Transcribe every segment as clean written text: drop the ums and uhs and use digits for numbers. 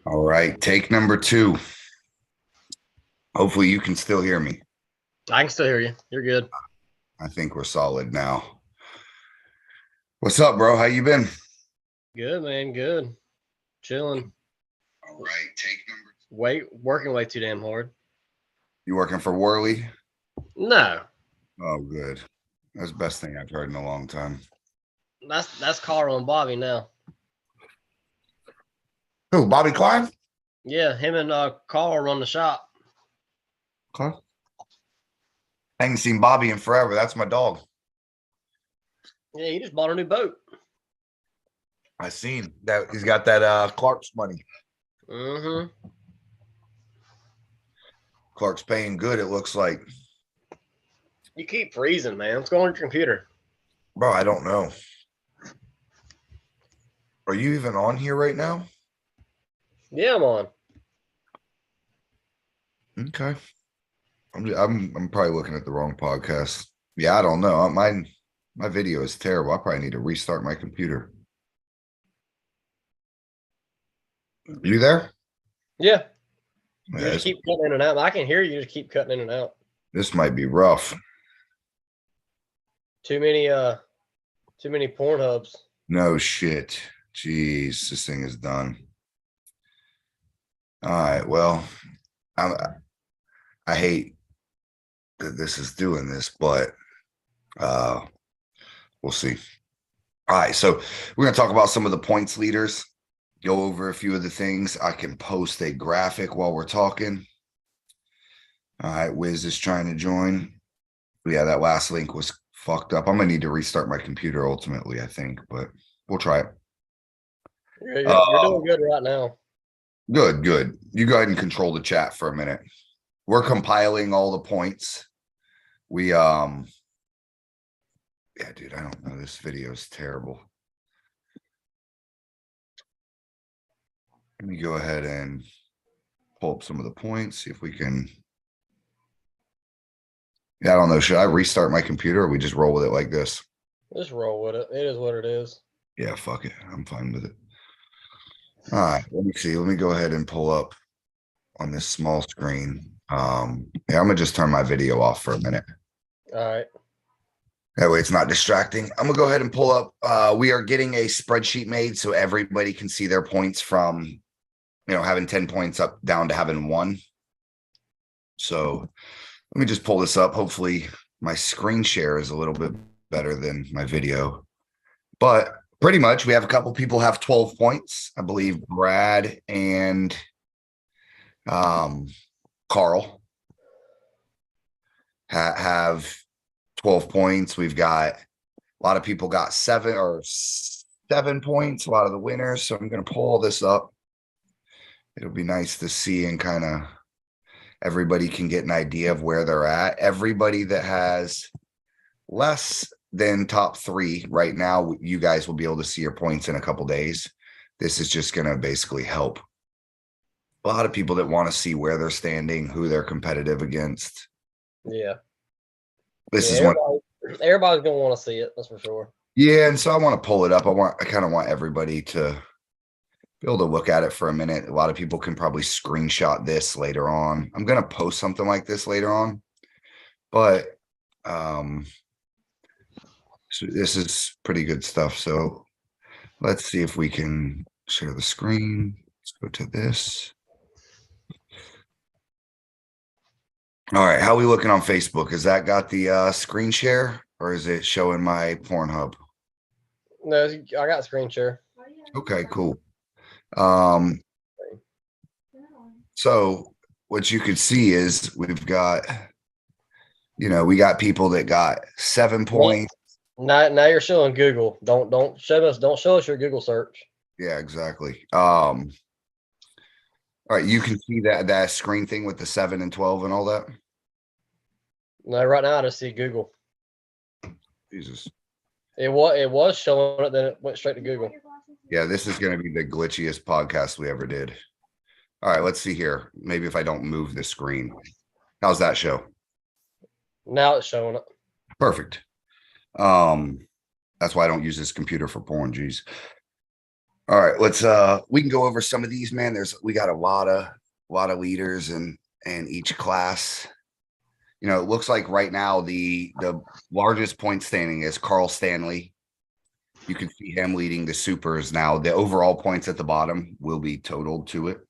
All right, take number two. Hopefully you can still hear me. I can still hear you. You're good. I think we're solid now. What's up, bro? How you been? Good, man. Good. Chilling. All right, take number two. Working way too damn hard. You working for Worley? No, Oh, good. That's the best thing I've heard in a long time. that's Carl and Bobby now. Who, Bobby Klein? Yeah, him and Carl run the shop. Okay. I ain't seen Bobby in forever. That's my dog. Yeah, he just bought a new boat. I seen that he's got that Clark's money. Mm-hmm. Clark's paying good, it looks like. You keep freezing, man. What's going on your computer? Bro, I don't know. Are you even on here right now? Yeah, I'm on. Okay. I'm probably looking at the wrong podcast. Yeah, I don't know. My video is terrible. I probably need to restart my computer. You there? Yeah, you Yeah, just keep cutting in and out. I can hear you. Just keep cutting in and out. this might be rough. Too many porn hubs. No shit. Jeez, this thing is done. All right. Well, I I hate that this is doing this, but we'll see. All right, so we're gonna talk about some of the points leaders, go over a few of the things. I can post a graphic while we're talking. All right, Wiz is trying to join. Yeah, that last link was fucked up. I'm gonna need to restart my computer ultimately, I think, but we'll try it. You're doing good right now. Good, good. You go ahead and control the chat for a minute. We're compiling all the points. We yeah, dude, I don't know. This video is terrible. Let me go ahead and pull up some of the points, see if we can. Yeah, I don't know. Should I restart my computer or we just roll with it like this? Just roll with it. It is what it is. Yeah, fuck it. I'm fine with it. All right, let me see. Let me go ahead and pull up on this small screen. Yeah, I'm gonna just turn my video off for a minute. All right. That way it's not distracting. I'm gonna go ahead and pull up. We are getting a spreadsheet made so everybody can see their points from having 10 points up down to having one. So let me just pull this up. Hopefully my screen share is a little bit better than my video. But pretty much we have a couple people have 12 points. I believe Brad and Carl have 12 points. We've got a lot of people got 7 points, a lot of the winners. So I'm going to pull all this up. It'll be nice to see and kind of everybody can get an idea of where they're at. Everybody that has less than top 3 right now, you guys will be able to see your points in a couple days. This is just going to basically help a lot of people that want to see where they're standing, who they're competitive against. Yeah. This is one. Everybody's gonna want to see it. That's for sure. Yeah, and so I want to pull it up. I kind of want everybody to be able to look at it for a minute. A lot of people can probably screenshot this later on. I'm going to post something like this later on, but so this is pretty good stuff. So let's see if we can share the screen. Let's go to this. All right, how are we looking on Facebook? Has that got the screen share or is it showing my Pornhub? No, I got screen share. Okay, cool. So what you could see is we've got, we got people that got 7 points. Now you're showing Google. Don't show us your Google search. Yeah, exactly. All right, you can see that screen thing with the 7 and 12 and all that. No, right now I just see Google. Jesus. It was showing it, then it went straight to Google. Yeah, this is going to be the glitchiest podcast we ever did. All right, let's see here. Maybe if I don't move the screen. How's that show? Now it's showing it. Perfect. That's why I don't use this computer for porn. Geez. All right, let's we can go over some of these, man. We got a lot of leaders in each class. You know, it looks like right now the largest point standing is Carl Stanley. You can see him leading the supers now. The overall points at the bottom will be totaled to it.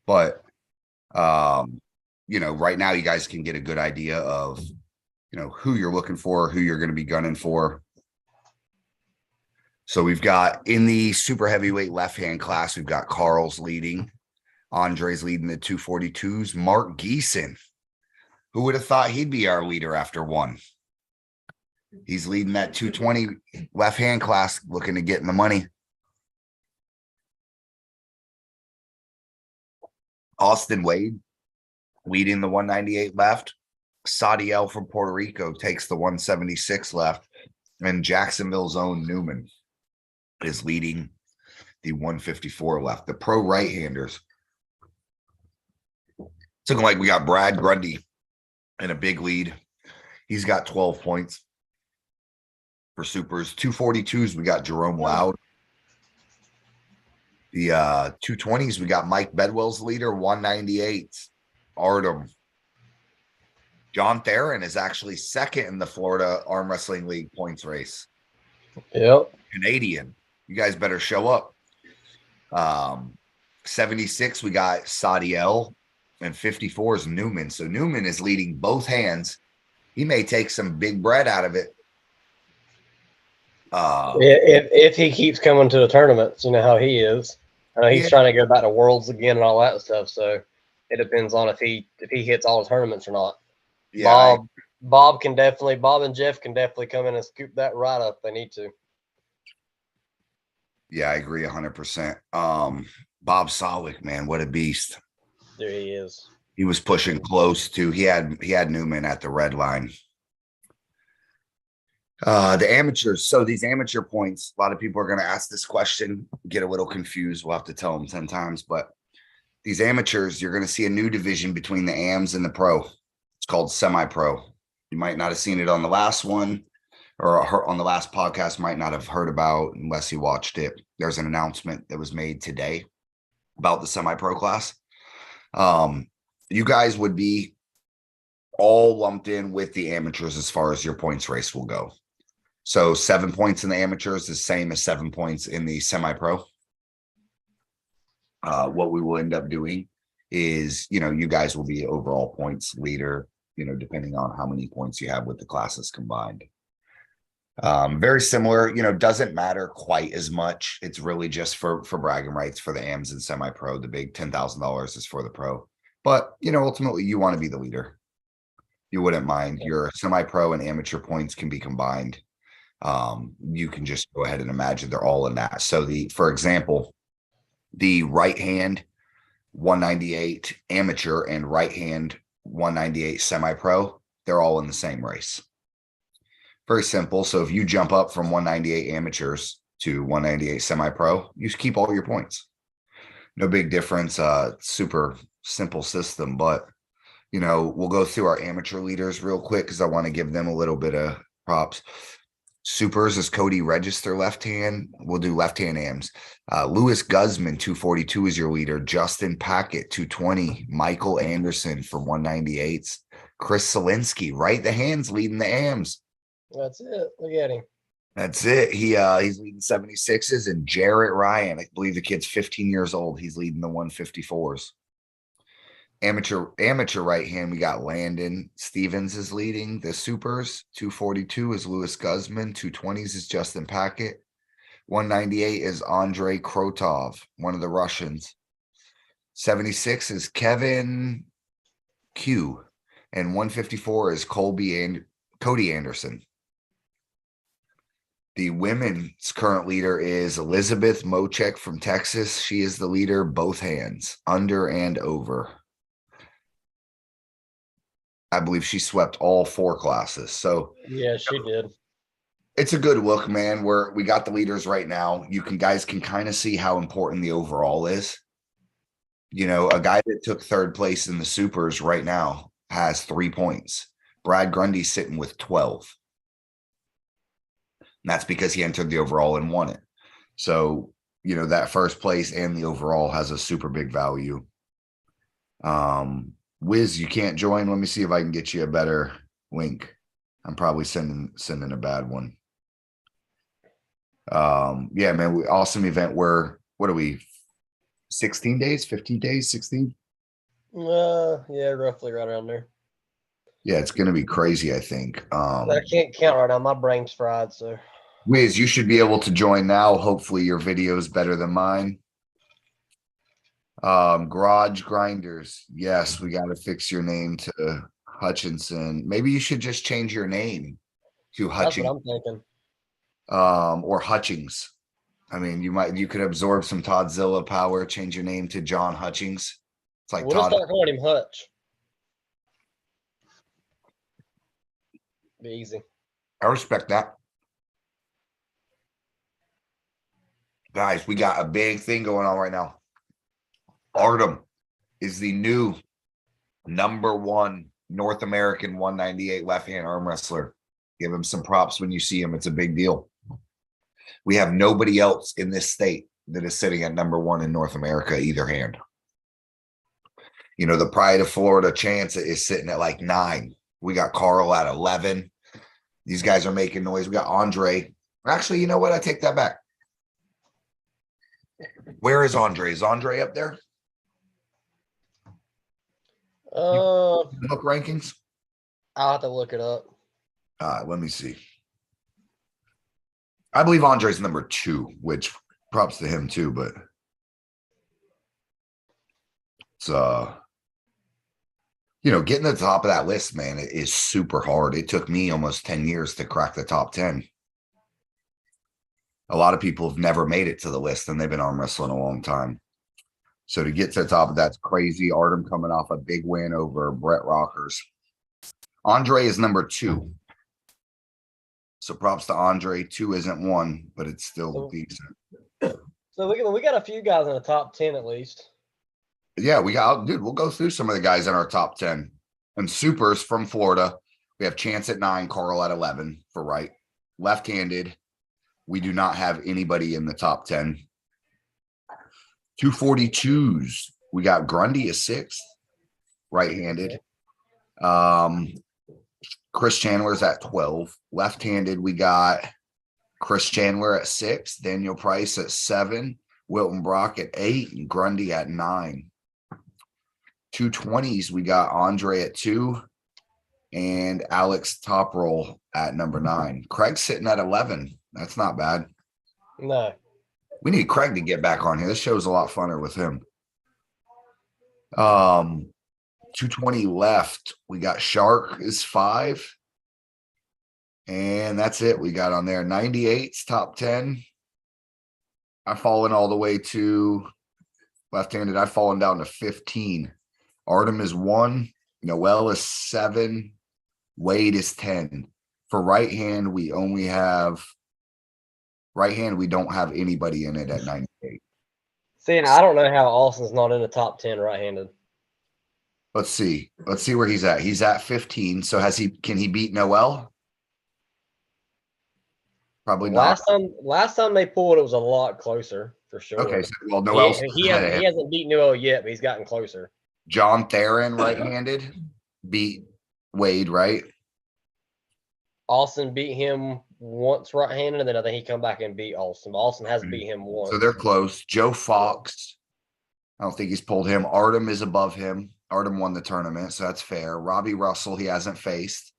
But you know, right now you guys can get a good idea of, you know, who you're looking for, who you're going to be gunning for. So we've got in the super heavyweight left-hand class, we've got Carl's leading. Andre's leading the 242s. Mark Geeson. Who would have thought he'd be our leader after one? He's leading that 220 left-hand class, looking to get in the money. Austin Wade leading the 198 left. Sadiel from Puerto Rico takes the 176 left. And Jacksonville's own Newman is leading the 154 left. The pro right-handers. It's looking like we got Brad Grundy in a big lead. He's got 12 points for supers. 242s, we got Jerome Loud. The 220s, we got Mike Bedwell's leader. 198s, Artem. John Theron is actually second in the Florida Arm Wrestling League points race. Yep. Canadian. You guys better show up. 76, we got Sadiel, and 54 is Newman. So Newman is leading both hands. He may take some big bread out of it. If he keeps coming to the tournaments, you know how he is. I know he's trying to go back to Worlds again and all that stuff. So it depends on if he hits all the tournaments or not. Yeah, Bob and Jeff can definitely come in and scoop that right up if they need to. Yeah, I agree 100%. Bob Solwick, man, what a beast. There he is. He was pushing close to, he had Newman at the red line. The amateurs. So these amateur points, a lot of people are going to ask this question, get a little confused. We'll have to tell them 10 times, but these amateurs, you're going to see a new division between the AMs and the pro. It's called semi-pro. You might not have seen it on the last one or on the last podcast, might not have heard about unless you watched it. There's an announcement that was made today about the semi-pro class. You guys would be all lumped in with the amateurs as far as your points race will go. So 7 points in the amateurs is same as 7 points in the semi-pro. What we will end up doing is, you know, you guys will be overall points leader, you know, depending on how many points you have with the classes combined. Very similar, you know, doesn't matter quite as much. It's really just for bragging rights for the AMs and semi-pro. The big $10,000 is for the pro. But, you know, ultimately you want to be the leader. You wouldn't mind. Your semi-pro and amateur points can be combined. You can just go ahead and imagine they're all in that. So for example, the right hand 198 amateur and right hand 198 semi-pro, they're all in the same race. Very simple. So if you jump up from 198 amateurs to 198 semi-pro, you keep all your points. No big difference. Super simple system, but you know, we'll go through our amateur leaders real quick because I want to give them a little bit of props. Supers is Cody Register left hand. We'll do left hand AMs. Lewis Guzman 242 is your leader. Justin Packett 220. Michael Anderson for 198s. Chris Selinsky right the hands leading the AMs. That's it. Look at him. That's it. He's leading 76s, and Jarrett Ryan, I believe the kid's 15 years old. He's leading the 154s. Amateur right hand, we got Landon Stevens is leading the supers. 242 is Lewis Guzman. 220s is Justin Packett. 198 is Andrei Krotov, one of the Russians. 76 is Kevin Q. And 154 is Cody Anderson. The women's current leader is Elizabeth Mochek from Texas. She is the leader, both hands, under and over. I believe she swept all 4 classes. So yeah, she did. It's a good look, man. We got the leaders right now. Guys can kind of see how important the overall is. You know, a guy that took 3rd place in the supers right now has 3 points. Brad Grundy's sitting with 12. And that's because he entered the overall and won it. So you know, that first place and the overall has a super big value. Wiz, you can't join. Let me see if I can get you a better link. I'm probably sending a bad one. Yeah, man, awesome event. What are we? 16 days, 15 days, 16? Yeah, roughly right around there. Yeah, it's gonna be crazy, I think. I can't count right now. My brain's fried, so. Wiz, you should be able to join now. Hopefully your video is better than mine. Garage Grinders. Yes, we got to fix your name to Hutchinson. Maybe you should just change your name to That's what Hutchings. I'm thinking. Or Hutchings. I mean, you could absorb some Toddzilla power, change your name to John Hutchings. It's like We'll just Todd. start calling him Hutch. Be easy. I respect that. Guys, we got a big thing going on right now. Artem is the new #1 North American 198 left-hand arm wrestler. Give him some props when you see him. It's a big deal. We have nobody else in this state that is sitting at #1 in North America, either hand. You know, the Pride of Florida Chance is sitting at like 9. We got Carl at 11. These guys are making noise. We got Andre. Actually, you know what? I take that back. Where is Andre? Is Andre up there? I'll Book rankings? have to look it up. Let me see. I believe Andre's #2, which props to him too, but it's you know, getting to the top of that list, man, it is super hard. It took me almost 10 years to crack the top 10. A lot of people have never made it to the list and they've been arm wrestling a long time. So to get to the top of that's crazy. Artem coming off a big win over Brett Rockers. Andre is #2. So props to Andre. 2 isn't 1, but it's still decent. So we got a few guys in the top 10 at least. Yeah, dude, we'll go through some of the guys in our top 10. And supers from Florida. We have Chance at 9, Carl at 11 for right. Left-handed. We do not have anybody in the top 10. 242s. We got Grundy as 6th, right-handed. Chris Chandler's at 12. Left-handed, we got Chris Chandler at 6, Daniel Price at 7, Wilton Brock at 8, and Grundy at 9. 220s, we got Andre at 2 and Alex Toproll at #9. Craig's sitting at 11. That's not bad. No. We need Craig to get back on here. This show's a lot funner with him. 220 left. We got Shark is 5. And that's it. We got on there 98's top 10. I've fallen all the way to left-handed. I've fallen down to 15. Artem is 1. Noel is 7. Wade is 10. For right hand, we only have right hand. We don't have anybody in it at 98. See, and I don't know how Austin's not in the top 10 right-handed. Let's see. Let's see where he's at. He's at 15. So can he beat Noel? Probably not. Last time they pulled, it was a lot closer for sure. Okay, so well, Noel's he hasn't beat Noel yet, but he's gotten closer. John Theron, right-handed, beat Wade, right? Austin beat him once right-handed, and then I think he come back and beat Austin. But Austin has beat him once. So they're close. Joe Fox, I don't think he's pulled him. Artem is above him. Artem won the tournament, so that's fair. Robbie Russell, he hasn't faced.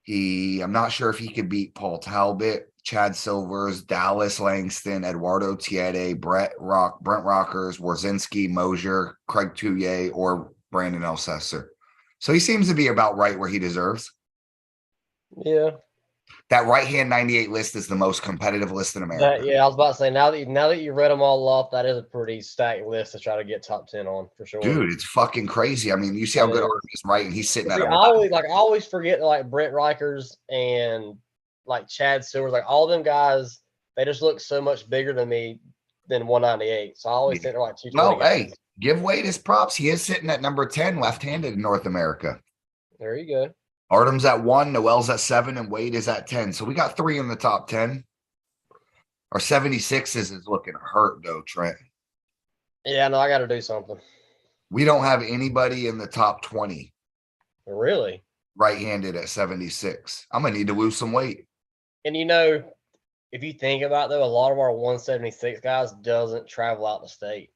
I'm not sure if he could beat Paul Talbot, Chad Silvers, Dallas Langston, Eduardo Tiede, Brent Rockers, Warzinski, Mosier, Craig Touye, or Brandon Elsesser. So he seems to be about right where he deserves. Yeah. That right-hand 98 list is the most competitive list in America. Yeah, I was about to say, now that you read them all off, that is a pretty stacked list to try to get top 10 on for sure. Dude, it's fucking crazy. I mean, you see how good Artem is, right? And he's sitting at I always forget like Brent Rikers and like Chad Silvers, like all them guys, they just look so much bigger than me than 198. So I always think they're like 220. No, hey, give Wade his props. He is sitting at #10 left-handed in North America. There you go. Artem's at 1, Noel's at 7, and Wade is at 10. So we got 3 in the top 10. Our 76s is looking hurt though, Trent. Yeah, no, I got to do something. We don't have anybody in the top 20 Really? right-handed at 76. I'm gonna need to lose some weight. And if you think about it, though, a lot of our 176 guys doesn't travel out the state.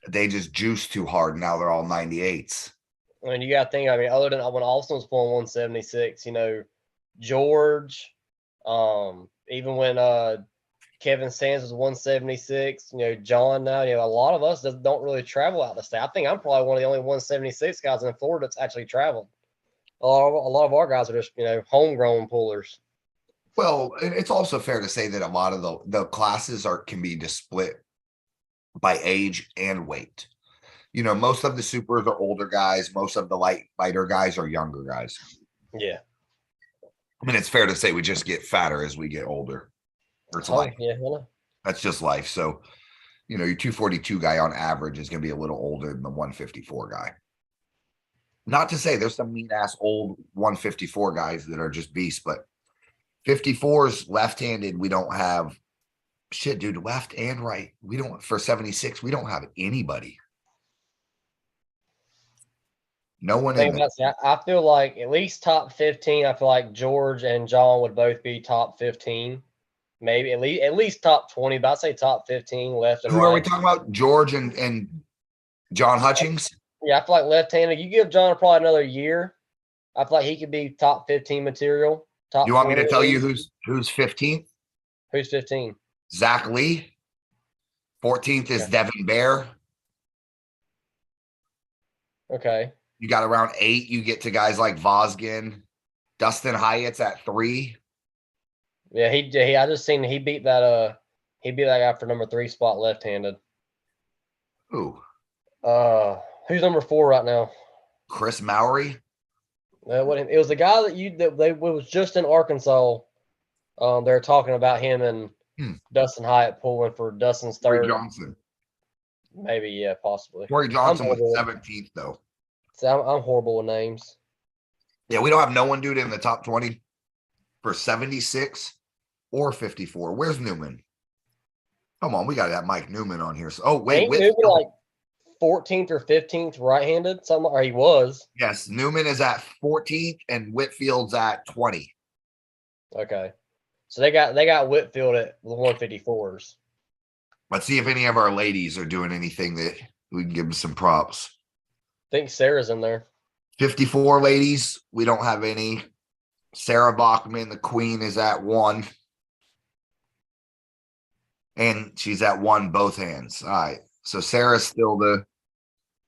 They just juice too hard. Now they're all 98s. I mean, you got to think. I mean, other than when Austin was pulling 176, George, even when Kevin Sands was 176, John now, a lot of us don't really travel out the state. I think I'm probably one of the only 176 guys in Florida that's actually traveled. A lot of our guys are just, homegrown pullers. Well, it's also fair to say that a lot of the classes can be split by age and weight. Most of the supers are older guys. Most of the lighter guys are younger guys. Yeah. I mean, it's fair to say we just get fatter as we get older. It's life. Yeah. That's just life. So, your 242 guy on average is going to be a little older than the 154 guy. Not to say there's some mean ass old 154 guys that are just beasts, but 54s left-handed, we don't have shit, dude, left and right. We don't, for 76, we don't have anybody. No one in there. I feel like at least top 15. I feel like George and John would both be top 15. Maybe at least top 20, but I'd say top 15 left and right. Who are we talking about? George and John Hutchings? Yeah, I feel like left-handed. You give John probably another year, I feel like he could be top 15 material. You want me to tell you who's 15th? Who's 15? Zach Lee. 14th is Devin Bear. Okay. You got around 8. You get to guys like Vosgin. Dustin Hyatt's at 3. Yeah, I just seen he beat that guy for number 3 spot left-handed. Who? Who's number 4 right now? Chris Mowry. It was the guy that was just in Arkansas. They're talking about him and Dustin Hyatt pulling for Dustin's third. Corey Johnson. Maybe, yeah, possibly. Corey Johnson was 17th though. So I'm horrible with names. Yeah, we don't have no one, dude, in the top 20 for 76 or 54. Where's Newman? Come on, we got that Mike Newman on here. So, oh wait, Newman like 14th or 15th right-handed, or he was. Yes, Newman is at 14th and Whitfield's at 20. Okay, so they got Whitfield at the 154s. Let's see if any of our ladies are doing anything that we can give them some props. I think Sarah's in there. 54 ladies, we don't have any. Sarah Bachman, the queen, is at 1. And she's at 1 both hands. All right. So Sarah's still the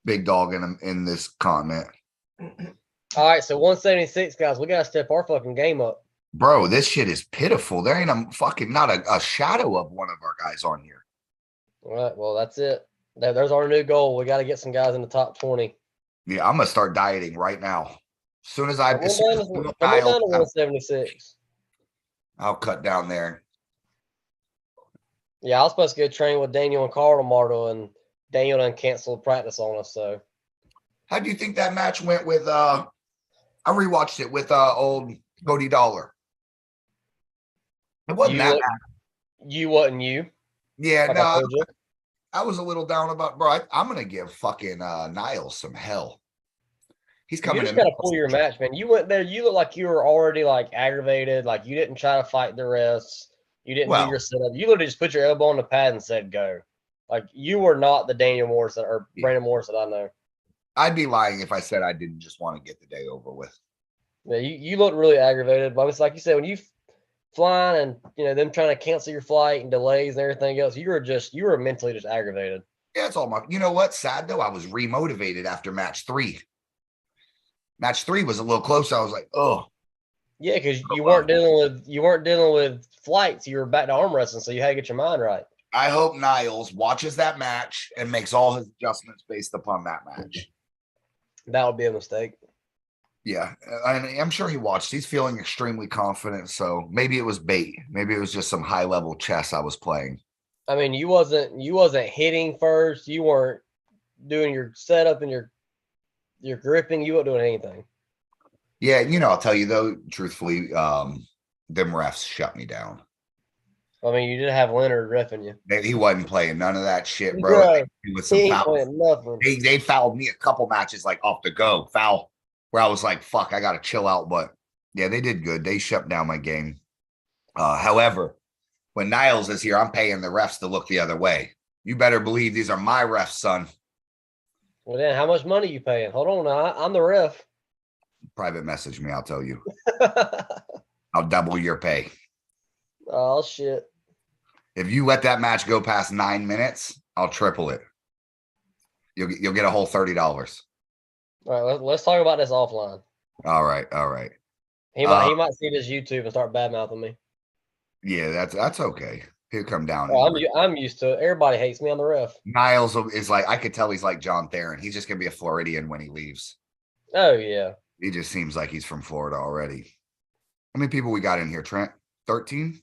big dog in this comment. All right, so 176 guys, we gotta step our fucking game up. Bro, this shit is pitiful. There ain't not a shadow of one of our guys on here. All right, well, that's it. There's our new goal. We got to get some guys in the top 20. Yeah, I'm gonna start dieting right now. As soon as I come on down to 176. I'll cut down there. Yeah, I was supposed to go train with Daniel and Carl tomorrow, and Daniel done canceled practice on us. So, how do you think that match went with? I rewatched it with old Cody Dollar. It wasn't that bad. You wasn't you? Yeah, like no. I was a little down about, bro. I'm gonna give fucking Niles some hell. He's coming. You just gotta pull your match, man. You went there. You look like you were already like aggravated. Like you didn't try to fight the rest. You didn't do your setup. You literally just put your elbow on the pad and said go. Like you were not the Daniel Morris or Brandon Morris that I know. I'd be lying if I said I didn't just want to get the day over with. Yeah, you looked really aggravated. But it's like you said, when you flying and them trying to cancel your flight and delays and everything else, you were mentally just aggravated. Yeah, it's all my. You know what? Sad though, I was remotivated after match 3. Match 3 was a little close. I was like, oh. Yeah, because you weren't dealing with flights. You were back to arm wrestling, so you had to get your mind right. I hope Niles watches that match and makes all his adjustments based upon that match. That would be a mistake. Yeah, and I'm sure he watched. He's feeling extremely confident, so maybe it was bait. Maybe it was just some high-level chess I was playing. I mean, you wasn't hitting first. You weren't doing your setup and your gripping. You weren't doing anything. Yeah, I'll tell you though, truthfully, them refs shut me down. I mean, you did have Leonard reffing you. He wasn't playing none of that shit, bro. Bro, With he some ain't fouls. playing nothing. They fouled me a couple matches like off the go foul where I was like, fuck, I gotta chill out. But yeah, they did good. They shut down my game. However, when Niles is here, I'm paying the refs to look the other way. You better believe these are my refs, son. Well, then, how much money you paying? Hold on, now. I'm the ref. Private message me, I'll tell you. I'll double your pay. Oh shit! If you let that match go past 9 minutes, I'll triple it. You'll get a whole $30. All right, let's talk about this offline. All right. He might see this YouTube and start badmouthing me. Yeah, that's okay. He'll come down. Oh, I'm used to it. Everybody hates me on the ref. Niles is like, I could tell he's like John Theron. He's just gonna be a Floridian when he leaves. Oh yeah. He just seems like he's from Florida already. How many people we got in here, Trent? 13?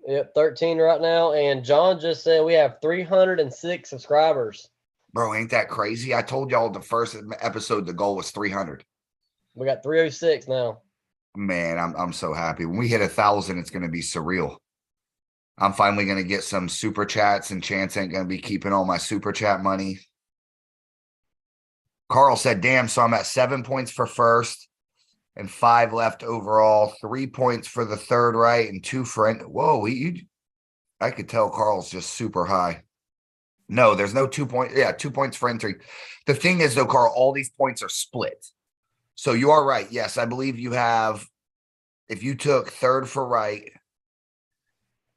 Yep, 13 right now. And John just said we have 306 subscribers. Bro, ain't that crazy? I told y'all the first episode the goal was 300. We got 306 now. Man, I'm so happy. When we hit 1,000, it's gonna be surreal. I'm finally gonna get some super chats, and Chance ain't gonna be keeping all my super chat money. Carl said, damn, so I'm at 7 points for first and 5 left overall, 3 points for the third, right? And 2 for whoa, I could tell Carl's just super high. No, there's no 2 points. Yeah, 2 points for entry. The thing is, though, Carl, all these points are split. So you are right. Yes, I believe you have, if you took third for right,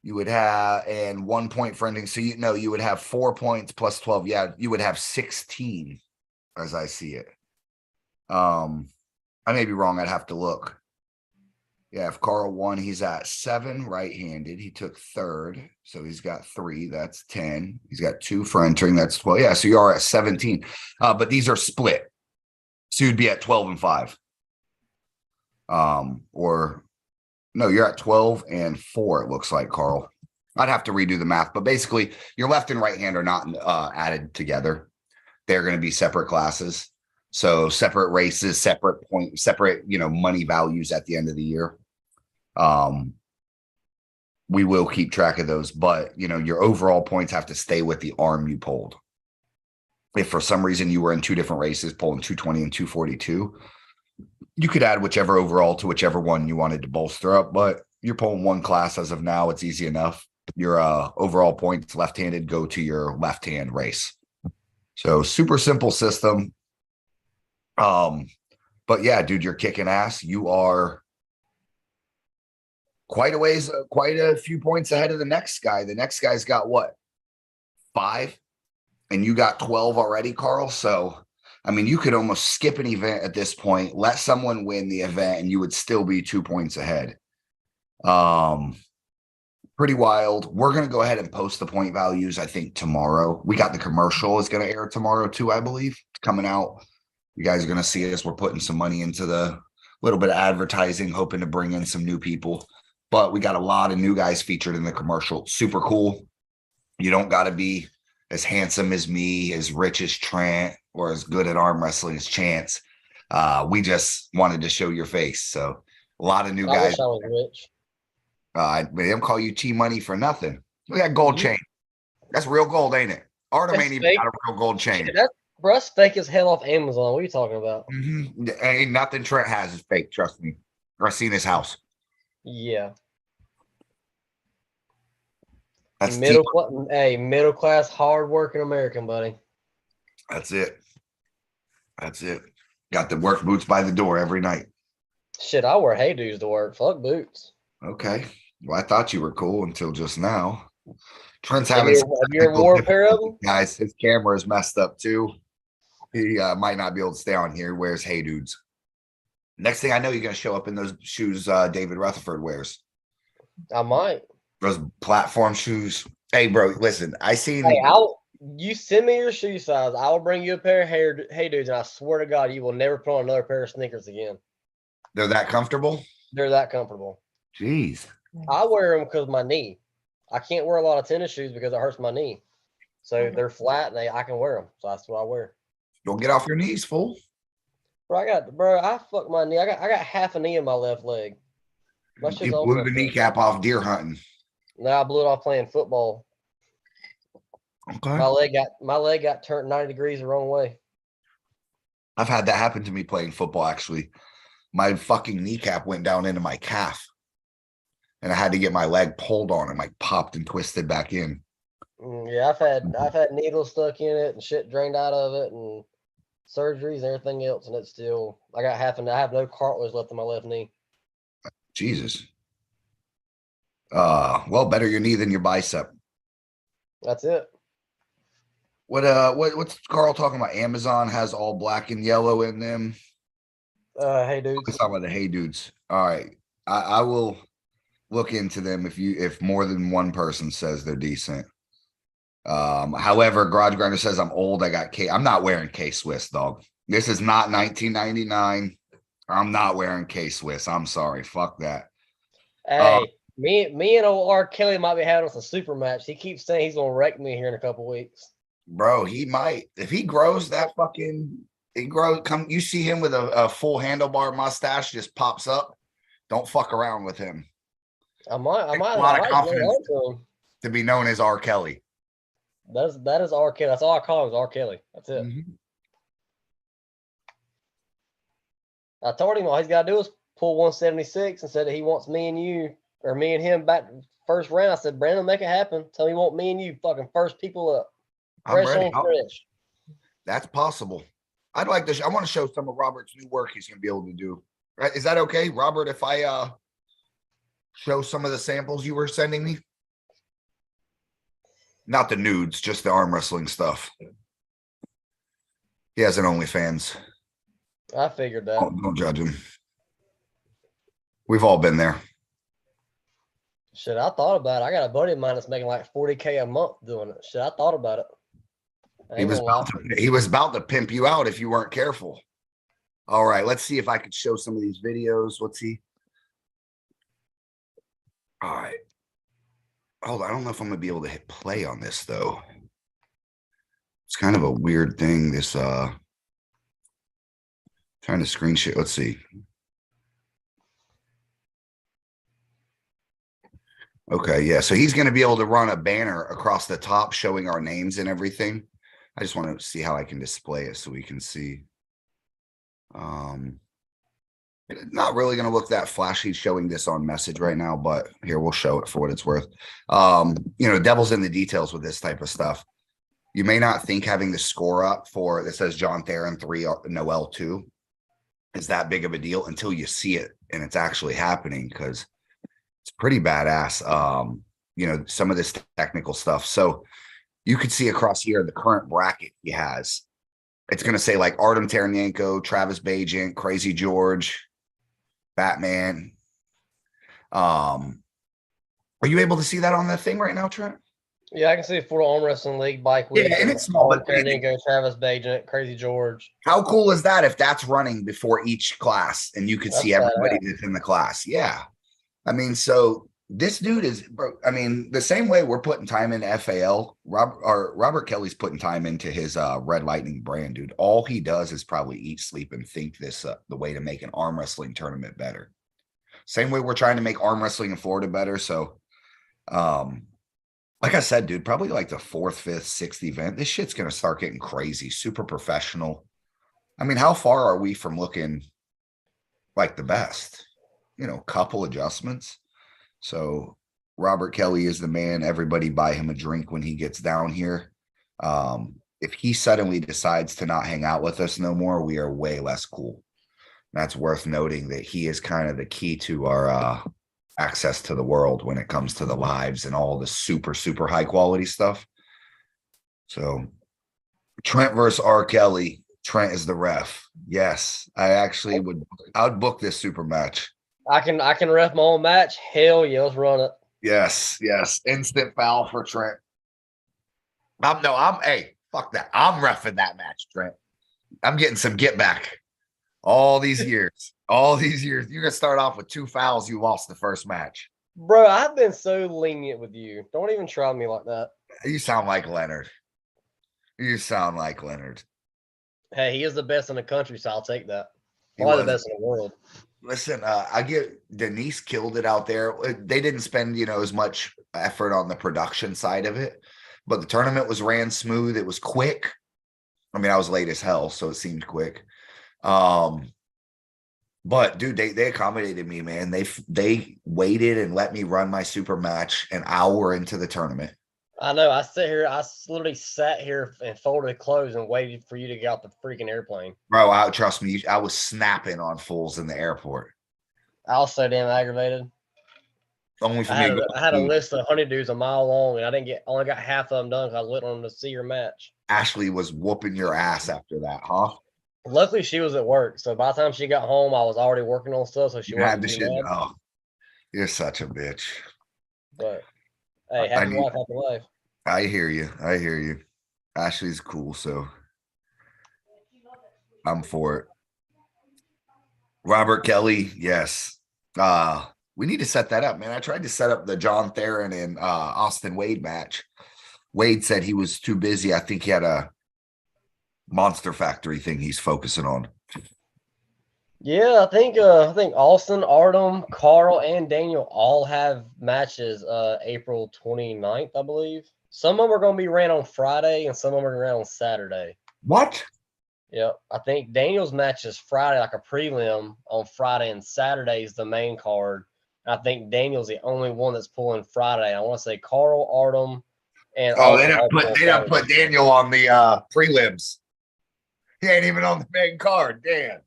you would have, and 1 point for ending. So you would have 4 points plus 12. Yeah, you would have 16 as I see it. I may be wrong. I'd have to look. Yeah, if Carl won, he's at 7 right-handed. He took third, so he's got 3. That's 10. He's got 2 for entering. That's 12. Yeah, so you are at 17. But these are split. So you'd be at 12 and 5. Or no, you're at 12 and 4, it looks like, Carl. I'd have to redo the math, but basically your left and right hand are not added together. They're going to be separate classes. So separate races, separate point, separate, money values at the end of the year. We will keep track of those, but your overall points have to stay with the arm you pulled. If for some reason you were in 2 different races, pulling 220 and 242, you could add whichever overall to whichever one you wanted to bolster up, but you're pulling one class as of now. It's easy enough. Your overall points left-handed go to your left-hand race. So super simple system. But yeah, dude, you're kicking ass. You are quite a few points ahead of the next guy. The next guy's got what? 5, and you got 12 already, Carl. So, I mean, you could almost skip an event at this point, let someone win the event, and you would still be 2 points ahead. Pretty wild. We're going to go ahead and post the point values, I think, tomorrow. We got the commercial is going to air tomorrow too, I believe, coming out. You guys are going to see us. We're putting some money into the little bit of advertising, hoping to bring in some new people. But we got a lot of new guys featured in the commercial. Super cool. You don't got to be as handsome as me, as rich as Trent, or as good at arm wrestling as Chance. We just wanted to show your face. So a lot of new guys. I wish I was rich. They don't call you T-Money for nothing. Look at that gold chain. That's real gold, ain't it? Artem ain't even got a real gold chain. That's fake as hell off Amazon. What are you talking about? Ain't nothing Trent has is fake. Trust me. I've seen his house. Yeah. That's middle class, hard-working American, buddy. That's it. Got the work boots by the door every night. Shit, I wear hey dudes to work. Fuck boots. Okay. Well, I thought you were cool until just now. Trent's Have having you ever wore a pair of them? Guys, his camera is messed up too. He might not be able to stay on here. He wears hey dudes. Next thing I know, you're going to show up in those shoes David Rutherford wears. I might. Those platform shoes. Hey, bro, listen. You send me your shoe size. I will bring you a pair of hey dudes, and I swear to God, you will never put on another pair of sneakers again. They're that comfortable? They're that comfortable. Jeez. I wear them because of my knee. I can't wear a lot of tennis shoes because it hurts my knee. So they're flat and I can wear them. So that's what I wear. Don't get off your knees, fool. I fucked my knee. I got half a knee in my left leg. You blew the kneecap off deer hunting. No, I blew it off playing football. Okay. My leg got turned 90 degrees the wrong way. I've had that happen to me playing football, actually. My fucking kneecap went down into my calf. And I had to get my leg pulled on and like popped and twisted back in. Yeah, I've had needles stuck in it and shit drained out of it and surgeries and everything else, and it's still I have no cartilage left in my left knee. Jesus. Well, better your knee than your bicep. That's it. What's Carl talking about? Amazon has all black and yellow in them. Hey dudes. Talking about the hey dudes. All right. I will look into them if more than one person says they're decent. However, Garage Grinder says I'm old. I'm not wearing K-Swiss, dog. This is not 1999. I'm not wearing K-Swiss. I'm sorry. Fuck that. Hey, me and old R. Kelly might be having us a super match. He keeps saying he's gonna wreck me here in a couple weeks. Bro, he might. If he grows that fucking you see him with a full handlebar mustache just pops up. Don't fuck around with him. I might a lot of confidence to be known as R. Kelly. That is R. Kelly. That's all I call him is R. Kelly. That's it. Mm-hmm. I told him all he's got to do is pull 176 and said that he wants me and you or me and him back first round. I said, Brandon, make it happen. Tell me you want me and you fucking first people up. Fresh on fresh. That's possible. I want to show some of Robert's new work he's going to be able to do. Right? Is that okay, Robert, if I show some of the samples you were sending me? Not the nudes, just the arm wrestling stuff. He has an OnlyFans. I figured that. Don't judge him. We've all been there. Shit, I thought about it. I got a buddy of mine that's making like $40K a month doing it. Shit, I thought about it. He was about to pimp you out if you weren't careful. All right, let's see if I could show some of these videos. Let's see. All right. Hold on. I don't know if I'm going to be able to hit play on this, though. It's kind of a weird thing, this trying to screenshot. Let's see. Okay, yeah. So he's going to be able to run a banner across the top showing our names and everything. I just want to see how I can display it so we can see. Not really going to look that flashy showing this on message right now, but here, we'll show it for what it's worth. Devil's in the details with this type of stuff. You may not think having the score up for that says John Theron 3, Noel 2 is that big of a deal until you see it and it's actually happening, because it's pretty badass. Some of this technical stuff. So you could see across here the current bracket he has. It's going to say like Artem Ternyenko, Travis Bajent, Crazy George, Batman. Are you able to see that on the thing right now, Trent? Yeah, I can see it for the Arm Wrestling League bike week. Yeah, and it's small. Ternyenko, Travis Bajent, Crazy George. How cool is that if that's running before each class and you could see everybody that's in the class? Yeah. I mean, so this dude is, bro, I mean, the same way we're putting time into FAL, Robert Kelly's putting time into his Red Lightning brand, dude. All he does is probably eat, sleep, and think this the way to make an arm wrestling tournament better. Same way we're trying to make arm wrestling in Florida better. So, like I said, dude, probably like the 4th, 5th, 6th event. This shit's going to start getting crazy, super professional. I mean, how far are we from looking like the best? Couple adjustments. So Robert Kelly is the man. Everybody buy him a drink when he gets down here. If he suddenly decides to not hang out with us no more, we are way less cool. That's worth noting that he is kind of the key to our access to the world when it comes to the lives and all the super, super high quality stuff. So Trent versus R. Kelly. Trent is the ref. Yes, I would book this super match. I can ref my own match. Hell yeah, let's run it. Yes. Instant foul for Trent. Hey, fuck that. I'm reffing that match, Trent. I'm getting some get back. All these years. You're gonna start off with 2 fouls. You lost the first match. Bro, I've been so lenient with you. Don't even try me like that. You sound like Leonard. Hey, he is the best in the country, so I'll take that. Probably the best in the world. Listen, I get Denise killed it out there. They didn't spend, as much effort on the production side of it, but the tournament was ran smooth. It was quick. I mean, I was late as hell, so it seemed quick. But dude, they accommodated me, man. They waited and let me run my super match an hour into the tournament. I know. I literally sat here and folded clothes and waited for you to get out the freaking airplane. Bro, trust me, I was snapping on fools in the airport. I was so damn aggravated. Only for me. I had a list of honeydews a mile long, and I only got half of them done because I was waiting on them to see your match. Ashley was whooping your ass after that, huh? Luckily, she was at work, so by the time she got home, I was already working on stuff, so she had wasn't the too shit. mad. Oh, you're such a bitch. But hey, happy wife, happy life. I hear you. I hear you. Ashley's cool, so I'm for it. Robert Kelly, yes. We need to set that up, man. I tried to set up the John Theron and Austin Wade match. Wade said he was too busy. I think he had a Monster Factory thing he's focusing on. Yeah, I think Austin, Artem, Carl, and Daniel all have matches April 29th, I believe. Some of them are going to be ran on Friday, and some of them are going to be ran on Saturday. What? Yeah, I think Daniel's match is Friday, like a prelim on Friday, and Saturday is the main card. And I think Daniel's the only one that's pulling Friday. I want to say Carl, Artem, and they don't put Daniel on the prelims. He ain't even on the main card. Dan,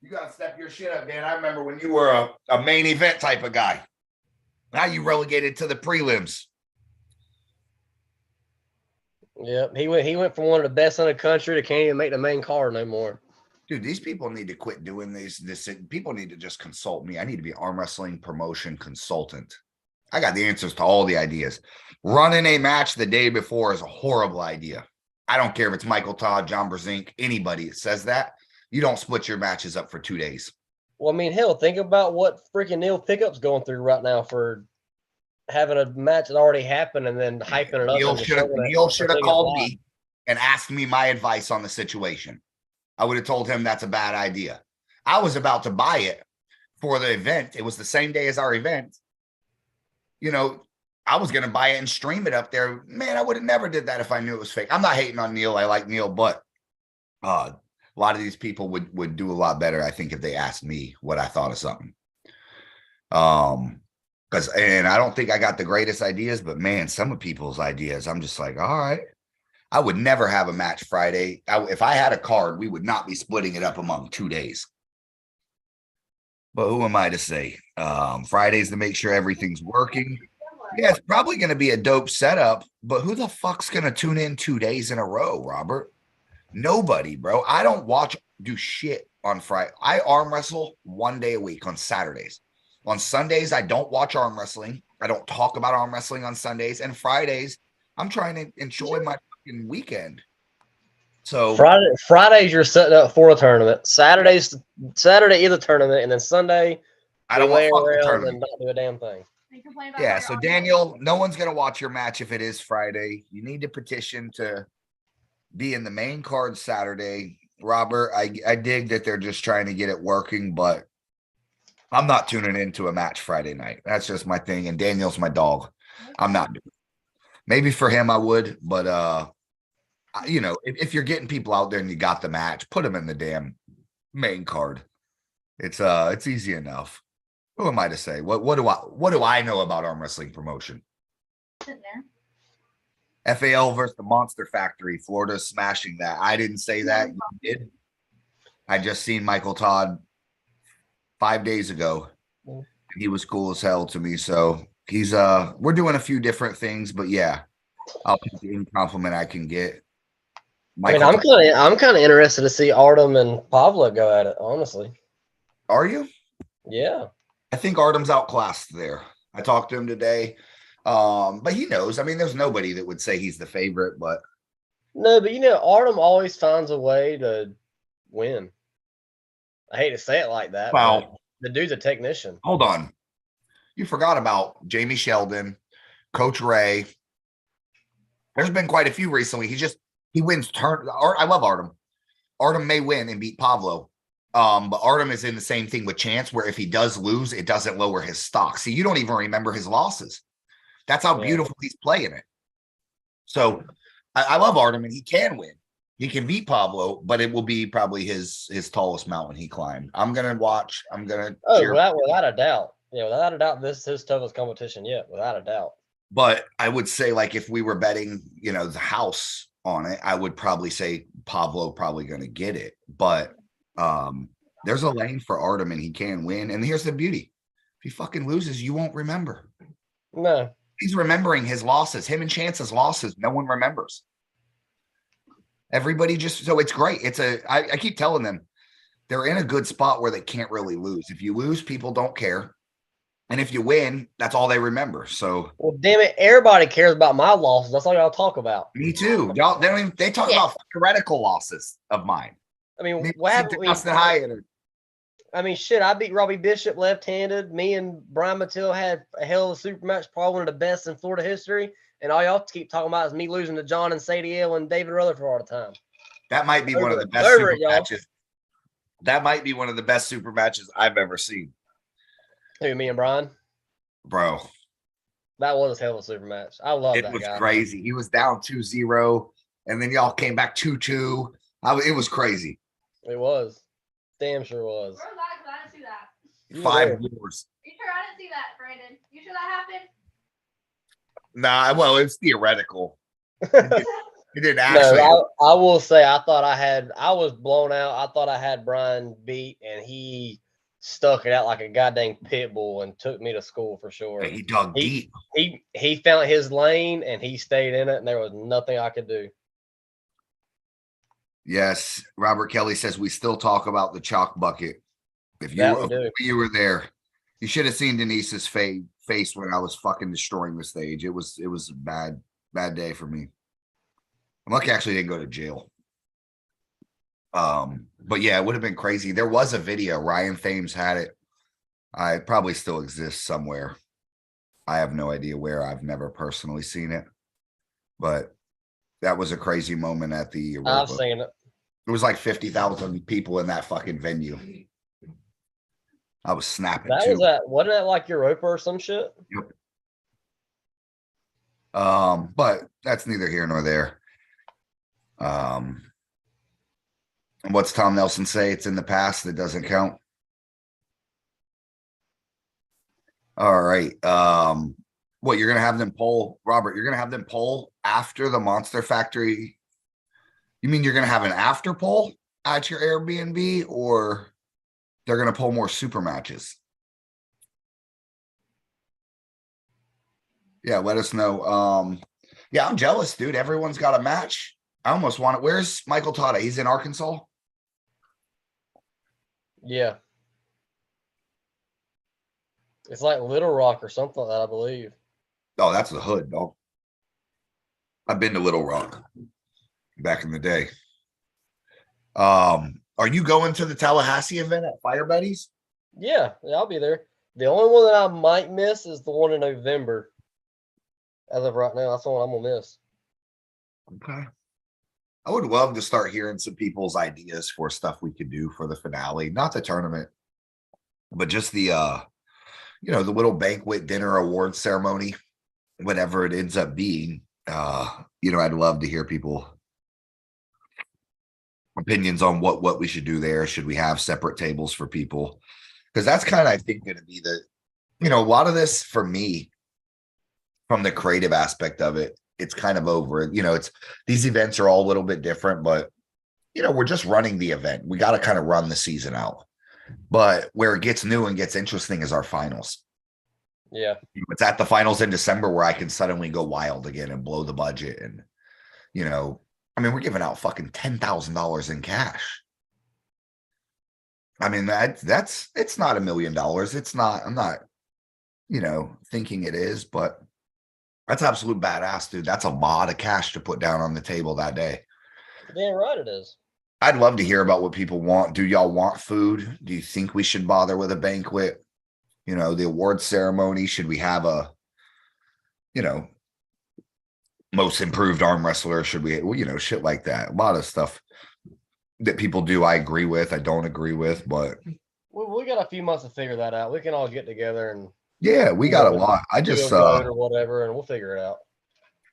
you gotta step your shit up, Dan. I remember when you were a main event type of guy. Now you relegated to the prelims. Yep, he went from one of the best in the country to can't even make the main card no more. Dude, these people need to quit doing this. People need to just consult me. I need to be an arm wrestling promotion consultant. I got the answers to all the ideas. Running a match the day before is a horrible idea. I don't care if it's Michael Todd, John Brzezinski, anybody that says that. You don't split your matches up for 2 days. Well, I mean, hell, think about what freaking Neil Pickup's going through right now for having a match that already happened and then hyping it up. Neil should have called me and asked me my advice on the situation. I would have told him that's a bad idea. I was about to buy it for the event. It was the same day as our event. I was going to buy it and stream it up there. Man, I would have never did that if I knew it was fake. I'm not hating on Neil. I like Neil, but a lot of these people would do a lot better, I think, if they asked me what I thought of something. And I don't think I got the greatest ideas, but man, some of people's ideas, I'm just like, all right. I would never have a match Friday. If I had a card, we would not be splitting it up among 2 days. But who am I to say? Fridays to make sure everything's working. Yeah, it's probably going to be a dope setup, but who the fuck's going to tune in 2 days in a row, Robert? Nobody, bro. I don't do shit on Friday. I arm wrestle 1 day a week on Saturdays. On Sundays, I don't watch arm wrestling. I don't talk about arm wrestling on Sundays. And Fridays, I'm trying to enjoy my fucking weekend. So Fridays you're setting up for a tournament. Saturday is the tournament, and then Sunday I don't want to tournament and not do a damn thing. Yeah, so Daniel, no one's gonna watch your match if it is Friday. You need to petition to be in the main card Saturday. Robert, I dig that they're just trying to get it working, but I'm not tuning into a match Friday night. That's just my thing. And Daniel's my dog. I'm not doing it. Maybe for him I would, but if you're getting people out there and you got the match, put them in the damn main card. It's easy enough. Who am I to say? What do I know about arm wrestling promotion? FAL versus the Monster Factory. Florida's smashing that. I didn't say that. You did. I just seen Michael Todd 5 days ago. He was cool as hell to me. So he's we're doing a few different things, but yeah, I'll take any compliment I can get. I'm kind of interested to see Artem and Pavlo go at it, honestly. Are you? Yeah. I think Artem's outclassed there. I talked to him today. But he knows. I mean, there's nobody that would say he's the favorite, but no, but Artem always finds a way to win. I hate to say it like that. Well, the dude's a technician. Hold on. You forgot about Jamie Sheldon, Coach Ray. There's been quite a few recently. He wins turn. I love Artem. Artem may win and beat Pavlo. But Artem is in the same thing with Chance, where if he does lose, it doesn't lower his stock. See, you don't even remember his losses. That's how beautiful he's playing it. So I love Artem, and he can win. He can beat Pablo, but it will be probably his tallest mountain he climbed. I'm gonna watch. I'm gonna cheer. Without a doubt. Yeah, without a doubt, this is his toughest competition yet, without a doubt. But I would say, like, if we were betting, the house on it, I would probably say Pablo probably gonna get it. But there's a lane for Artem, and he can win. And here's the beauty: if he fucking loses, you won't remember. No, he's remembering his losses. Him and Chance's losses, no one remembers. Everybody so it's great. I keep telling them they're in a good spot where they can't really lose. If you lose, people don't care. And if you win, that's all they remember. So, well, damn it, everybody cares about my losses. That's all y'all talk about. Me too. Y'all, they talk about theoretical losses of mine. I mean, what happened? I mean, shit, I beat Robbie Bishop left-handed. Me and Brian Mattel had a hell of a super match, probably one of the best in Florida history. And all y'all keep talking about is me losing to John and Sadie L and David Rutherford all the time. That might be one of the best super matches. That might be one of the best super matches I've ever seen. Who, me and Brian? Bro. That was a hell of a super match. I love that guy. It was crazy. He was down 2-0, and then y'all came back 2-2. It was crazy. It was. Damn sure was. Where was I? Because I didn't see that. 5 wars. You sure I didn't see that, Brandon? You sure that happened? Nah, well, it's theoretical. It didn't actually. No, I will say I was blown out. I thought I had Brian beat, and he stuck it out like a goddamn pit bull and took me to school for sure. He dug deep. He found his lane and he stayed in it, and there was nothing I could do. Yes, Robert Kelly says we still talk about the chalk bucket. If you were there, you should have seen Denise's face when I was fucking destroying the stage. It was a bad day for me. I'm lucky I actually didn't go to jail. But yeah, it would have been crazy. There was a video. Ryan Thames had it. It probably still exists somewhere. I have no idea where. I've never personally seen it, but that was a crazy moment at the Europa. I've seen it. It was like 50,000 people in that fucking venue. I was snapping. Wasn't that like Europa or some shit? Yep. But that's neither here nor there. And what's Tom Nelson say? It's in the past. It doesn't count. All right. What, you're gonna have them poll, Robert? You're gonna have them poll after the Monster Factory. You mean you're gonna have an after poll at your Airbnb, or they're gonna pull more super matches? Yeah, let us know. Yeah, I'm jealous, dude. Everyone's got a match. I almost want it. Where's Michael Tata? He's in Arkansas. Yeah. It's like Little Rock or something like that, I believe. Oh, that's the hood, dog. I've been to Little Rock back in the day. Are you going to the Tallahassee event at Fire Buddies? Yeah, I'll be there. The only one that I might miss is the one in November. As of right now, that's the one I'm gonna miss. Okay. I would love to start hearing some people's ideas for stuff we could do for the finale, not the tournament, but just the the little banquet dinner award ceremony, whatever it ends up being. I'd love to hear people opinions on what we should do there. Should we have separate tables for people? Because that's kind of, I think, going to be a lot of this for me from the creative aspect of it. It's kind of over. It's these events are all a little bit different, but we're just running the event. We got to kind of run the season out. But where it gets new and gets interesting is our finals. Yeah. It's at the finals in December where I can suddenly go wild again and blow the budget. And, we're giving out fucking $10,000 in cash. I mean, it's not $1 million. It's not, I'm not, thinking it is, but that's absolute badass, dude. That's a lot of cash to put down on the table that day. Damn right it is. I'd love to hear about what people want. Do y'all want food? Do you think we should bother with a banquet? The award ceremony, should we have a, most improved arm wrestler? Should we, shit like that? A lot of stuff. that people do. I agree with. I don't agree with, but we got a few months to figure that out. We can all get together and yeah, we got a lot. I do just a vote or whatever, and we'll figure it out.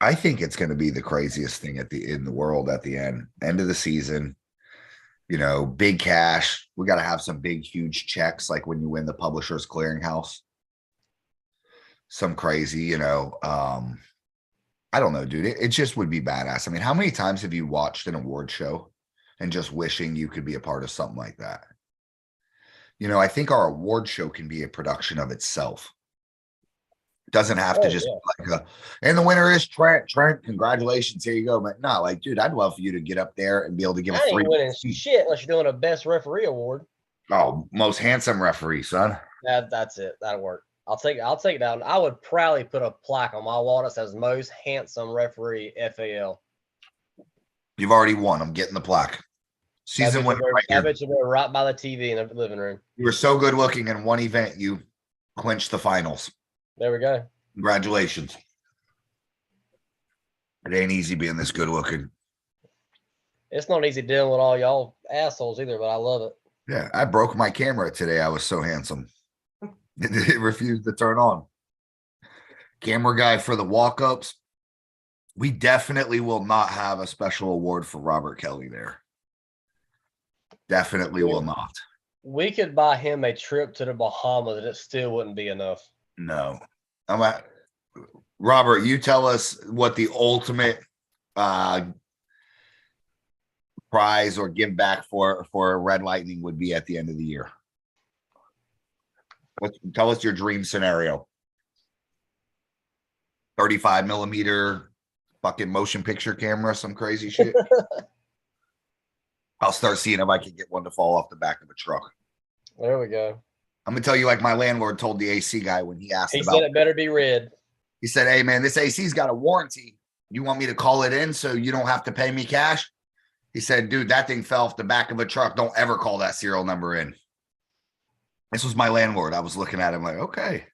I think it's going to be the craziest thing in the world at the end of the season. You know, big cash. We got to have some big, huge checks, like when you win the Publishers Clearinghouse. Some crazy, you know. I don't know, dude. It just would be badass. I mean, how many times have you watched an award show and just wishing you could be a part of something like that? You know, I think our award show can be a production of itself. It doesn't have to just be like and the winner is Trent. Trent, congratulations. Here you go. But no, like, dude, I'd love for you to get up there and be able to give I a ain't winning shit unless you're doing a best referee award. Oh, most handsome referee, son. That's it. That'll work. I'll take it down. I would proudly put a plaque on my wall that says most handsome referee FAL. You've already won. I'm getting the plaque. Season winner right here. I bet you go right by the TV in the living room. You were so good looking in one event, you clinched the finals. There we go. Congratulations. It ain't easy being this good looking. It's not easy dealing with all y'all assholes either, but I love it. Yeah, I broke my camera today. I was so handsome. It refused to turn on. Camera guy for the walk-ups. We definitely will not have a special award for Robert Kelly there. Definitely will not. We could buy him a trip to the Bahamas and it still wouldn't be enough. No. Robert, you tell us what the ultimate prize or give back for Red Lightning would be at the end of the year. Tell us your dream scenario. 35 millimeter fucking motion picture camera, some crazy shit. I'll start seeing if I can get one to fall off the back of a truck. There we go. I'm gonna tell you, like my landlord told the AC guy when he asked. He said it better be red. He said, "Hey man, this AC's got a warranty. You want me to call it in so you don't have to pay me cash?" He said, "Dude, that thing fell off the back of a truck. Don't ever call that serial number in." This was my landlord. I was looking at him like, okay,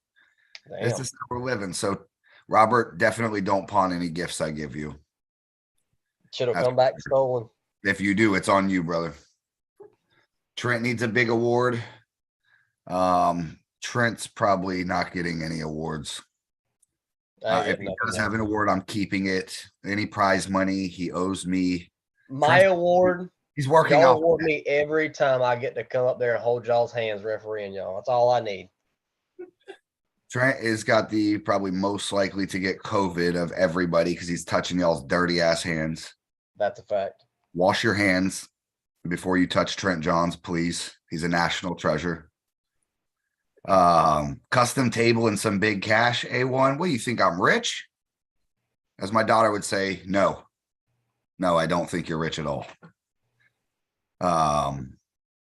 this is how we're living. So, Robert, definitely don't pawn any gifts I give you. Should have come back stolen. If you do, it's on you, brother. Trent needs a big award. Trent's probably not getting any awards. If he does have an award, I'm keeping it. Any prize money he owes me. My award. He's working y'all out. Award me every time I get to come up there and hold y'all's hands refereeing y'all. That's all I need. Trent has got the probably most likely to get COVID of everybody because he's touching y'all's dirty ass hands. That's a fact. Wash your hands before you touch Trent Johns, please. He's a national treasure. Custom table and some big cash. A1. What do you think? I'm rich? As my daughter would say, no. No, I don't think you're rich at all.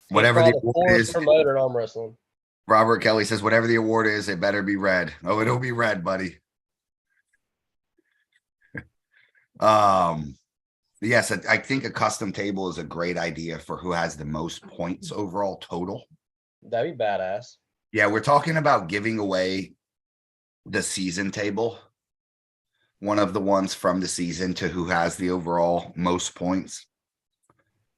Whatever the award is, promoter arm wrestling. Robert Kelly says, whatever the award is, it better be red. Oh, it'll be red, buddy. Yes, I think a custom table is a great idea for who has the most points overall total. That'd be badass. Yeah, we're talking about giving away the season table. One of the ones from the season to who has the overall most points.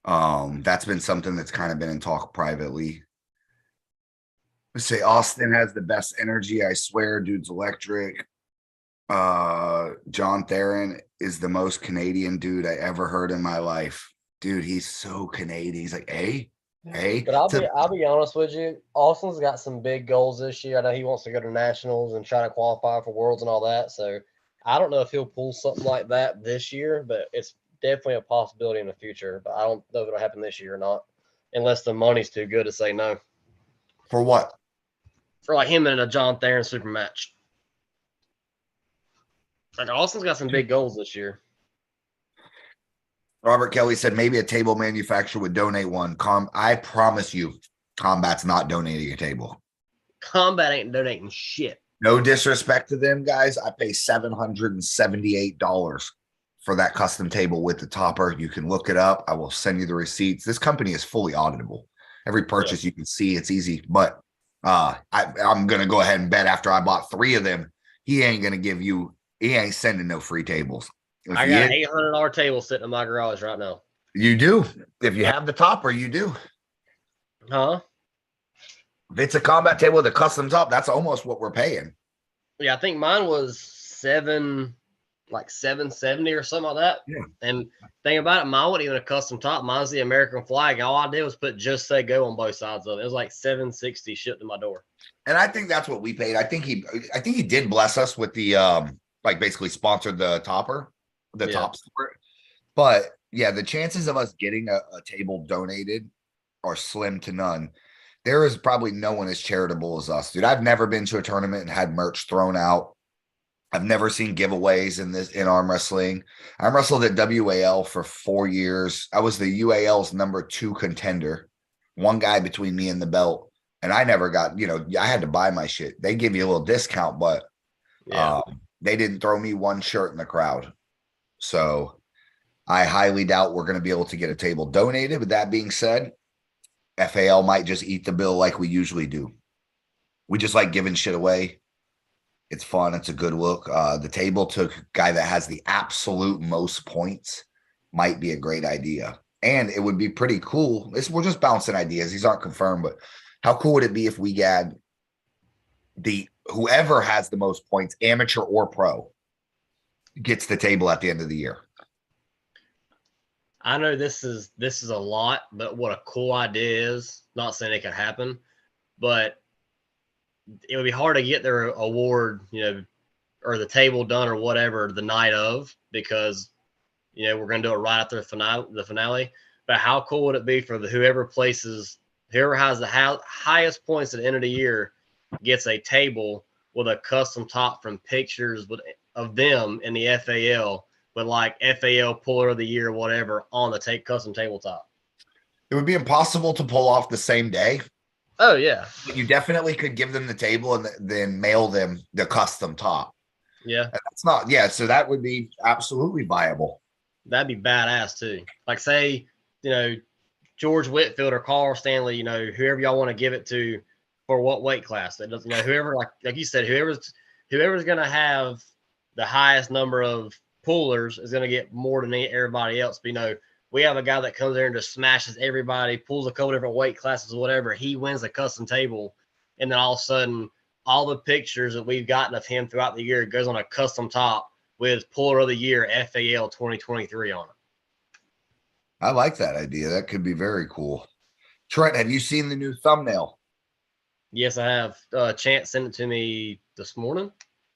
That's been something that's kind of been in talk privately. Let's say Austin has the best energy. I swear, dude's electric. John Theron is the most Canadian dude I ever heard in my life. Dude, he's so Canadian. He's like, hey. But I'll be honest with you. Austin's got some big goals this year. I know he wants to go to nationals and try to qualify for worlds and all that. So I don't know if he'll pull something like that this year, but it's definitely a possibility in the future. But I don't know if it'll happen this year or not, unless the money's too good to say no. For what? For like him in a John Theron super match. Like Austin's got some big goals this year. Robert Kelly said maybe a table manufacturer would donate one. I promise you, Combat's not donating a table. Combat ain't donating shit. No disrespect to them, guys. I pay $778 for that custom table with the topper. You can look it up. I will send you the receipts. This company is fully auditable. Every purchase you can see, it's easy. But I'm going to go ahead and bet after I bought 3 of them, he ain't sending no free tables. I got an $800 table sitting in my garage right now. You do. If you have the topper, you do. Huh? If it's a combat table with a custom top, that's almost what we're paying. Yeah, I think mine was 770 or something like that. Yeah. And thing about it, mine wasn't even a custom top. Mine's the American flag. All I did was put "Just Say Go" on both sides of it. It was like 760 shipped to my door. And I think that's what we paid. I think he did bless us with the like basically sponsored the topper, the top sport. But yeah, the chances of us getting a table donated are slim to none. There is probably no one as charitable as us, dude. I've never been to a tournament and had merch thrown out. I've never seen giveaways in arm wrestling. I wrestled at WAL for 4 years. I was the UAL's #2 contender. One guy between me and the belt. And I never got, I had to buy my shit. They give you a little discount, but they didn't throw me one shirt in the crowd. So I highly doubt we're going to be able to get a table donated. With that being said, FAL might just eat the bill like we usually do. We just like giving shit away. It's fun. It's a good look. The table to a guy that has the absolute most points might be a great idea. And it would be pretty cool. We're just bouncing ideas. These aren't confirmed, but how cool would it be if we had whoever has the most points, amateur or pro, gets the table at the end of the year? I know this is a lot, but what a cool idea is. Not saying it could happen, but it would be hard to get their award, or the table done or whatever the night of, because we're going to do it right after the finale. But how cool would it be for whoever has the highest points at the end of the year gets a table with a custom top from pictures of them in the FAL, with like FAL Puller of the Year, whatever, on the custom tabletop. It would be impossible to pull off the same day. Oh, yeah. But you definitely could give them the table and then mail them the custom top. Yeah. And that's not, yeah. So that would be absolutely viable. That'd be badass too. Like, say, George Whitfield or Carl Stanley, whoever y'all want to give it to for what weight class. It doesn't, whoever, like you said, whoever's going to have the highest number of pullers is going to get more than everybody else. But, we have a guy that comes there and just smashes everybody, pulls a couple different weight classes or whatever. He wins a custom table. And then all of a sudden, all the pictures that we've gotten of him throughout the year goes on a custom top with Puller of the Year FAL 2023 on it. I like that idea. That could be very cool. Trent, have you seen the new thumbnail? Yes, I have. Chance sent it to me this morning.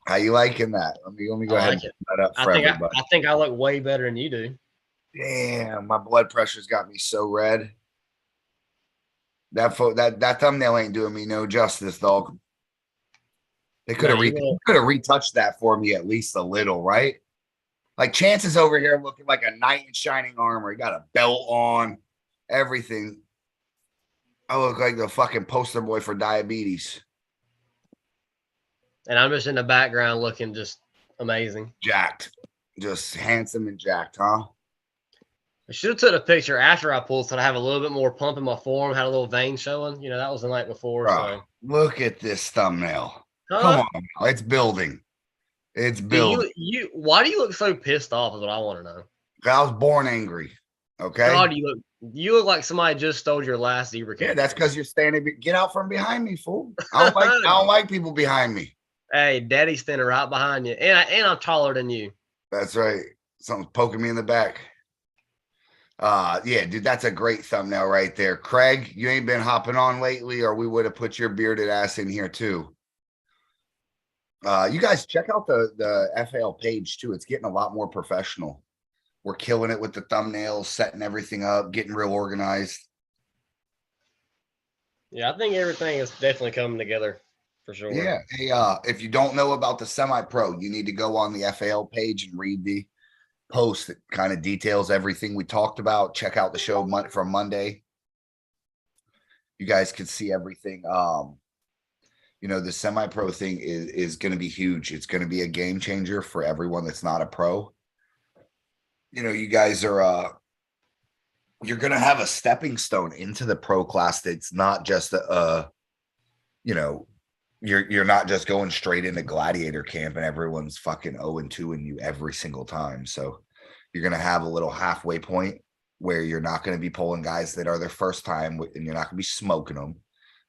How you liking that? Let me go ahead and put that up for everybody. I think I look way better than you do. Damn, my blood pressure's got me so red. That thumbnail ain't doing me no justice, dog. They could have retouched that for me at least a little, right? Like Chance is over here looking like a knight in shining armor. He got a belt on, everything. I look like the fucking poster boy for diabetes. And I'm just in the background looking just amazing. Jacked. Just handsome and jacked, huh? I should have took a picture after I pulled so I have a little bit more pump in my form, had a little vein showing. That was the night before. Bro, look at this thumbnail. Huh? Come on. It's building. It's building. Why do you look so pissed off is what I want to know. I was born angry. Okay. God, you look like somebody just stole your last zebra cake. Yeah, that's because you're standing. Get out from behind me, fool. I don't like people behind me. Hey, Daddy's standing right behind you, and I'm taller than you. That's right. Something's poking me in the back. Yeah, dude, that's a great thumbnail right there. Craig, you ain't been hopping on lately, or we would have put your bearded ass in here too. You guys check out the FAL page too. It's getting a lot more professional. We're killing it with the thumbnails, setting everything up, getting real organized. Yeah, I think everything is definitely coming together for sure. Yeah. Hey, if you don't know about the semi-pro, you need to go on the FAL page and read the post that kind of details everything we talked about. Check out the show from Monday. You guys can see everything. The semi-pro thing is going to be huge. It's going to be a game changer for everyone that's not a pro. You guys are you're going to have a stepping stone into the pro class. That's not just you're not just going straight into gladiator camp and everyone's fucking 0-2 in you every single time. So you're going to have a little halfway point. where you're not going to be pulling guys that are their first time and you're not going to be smoking them.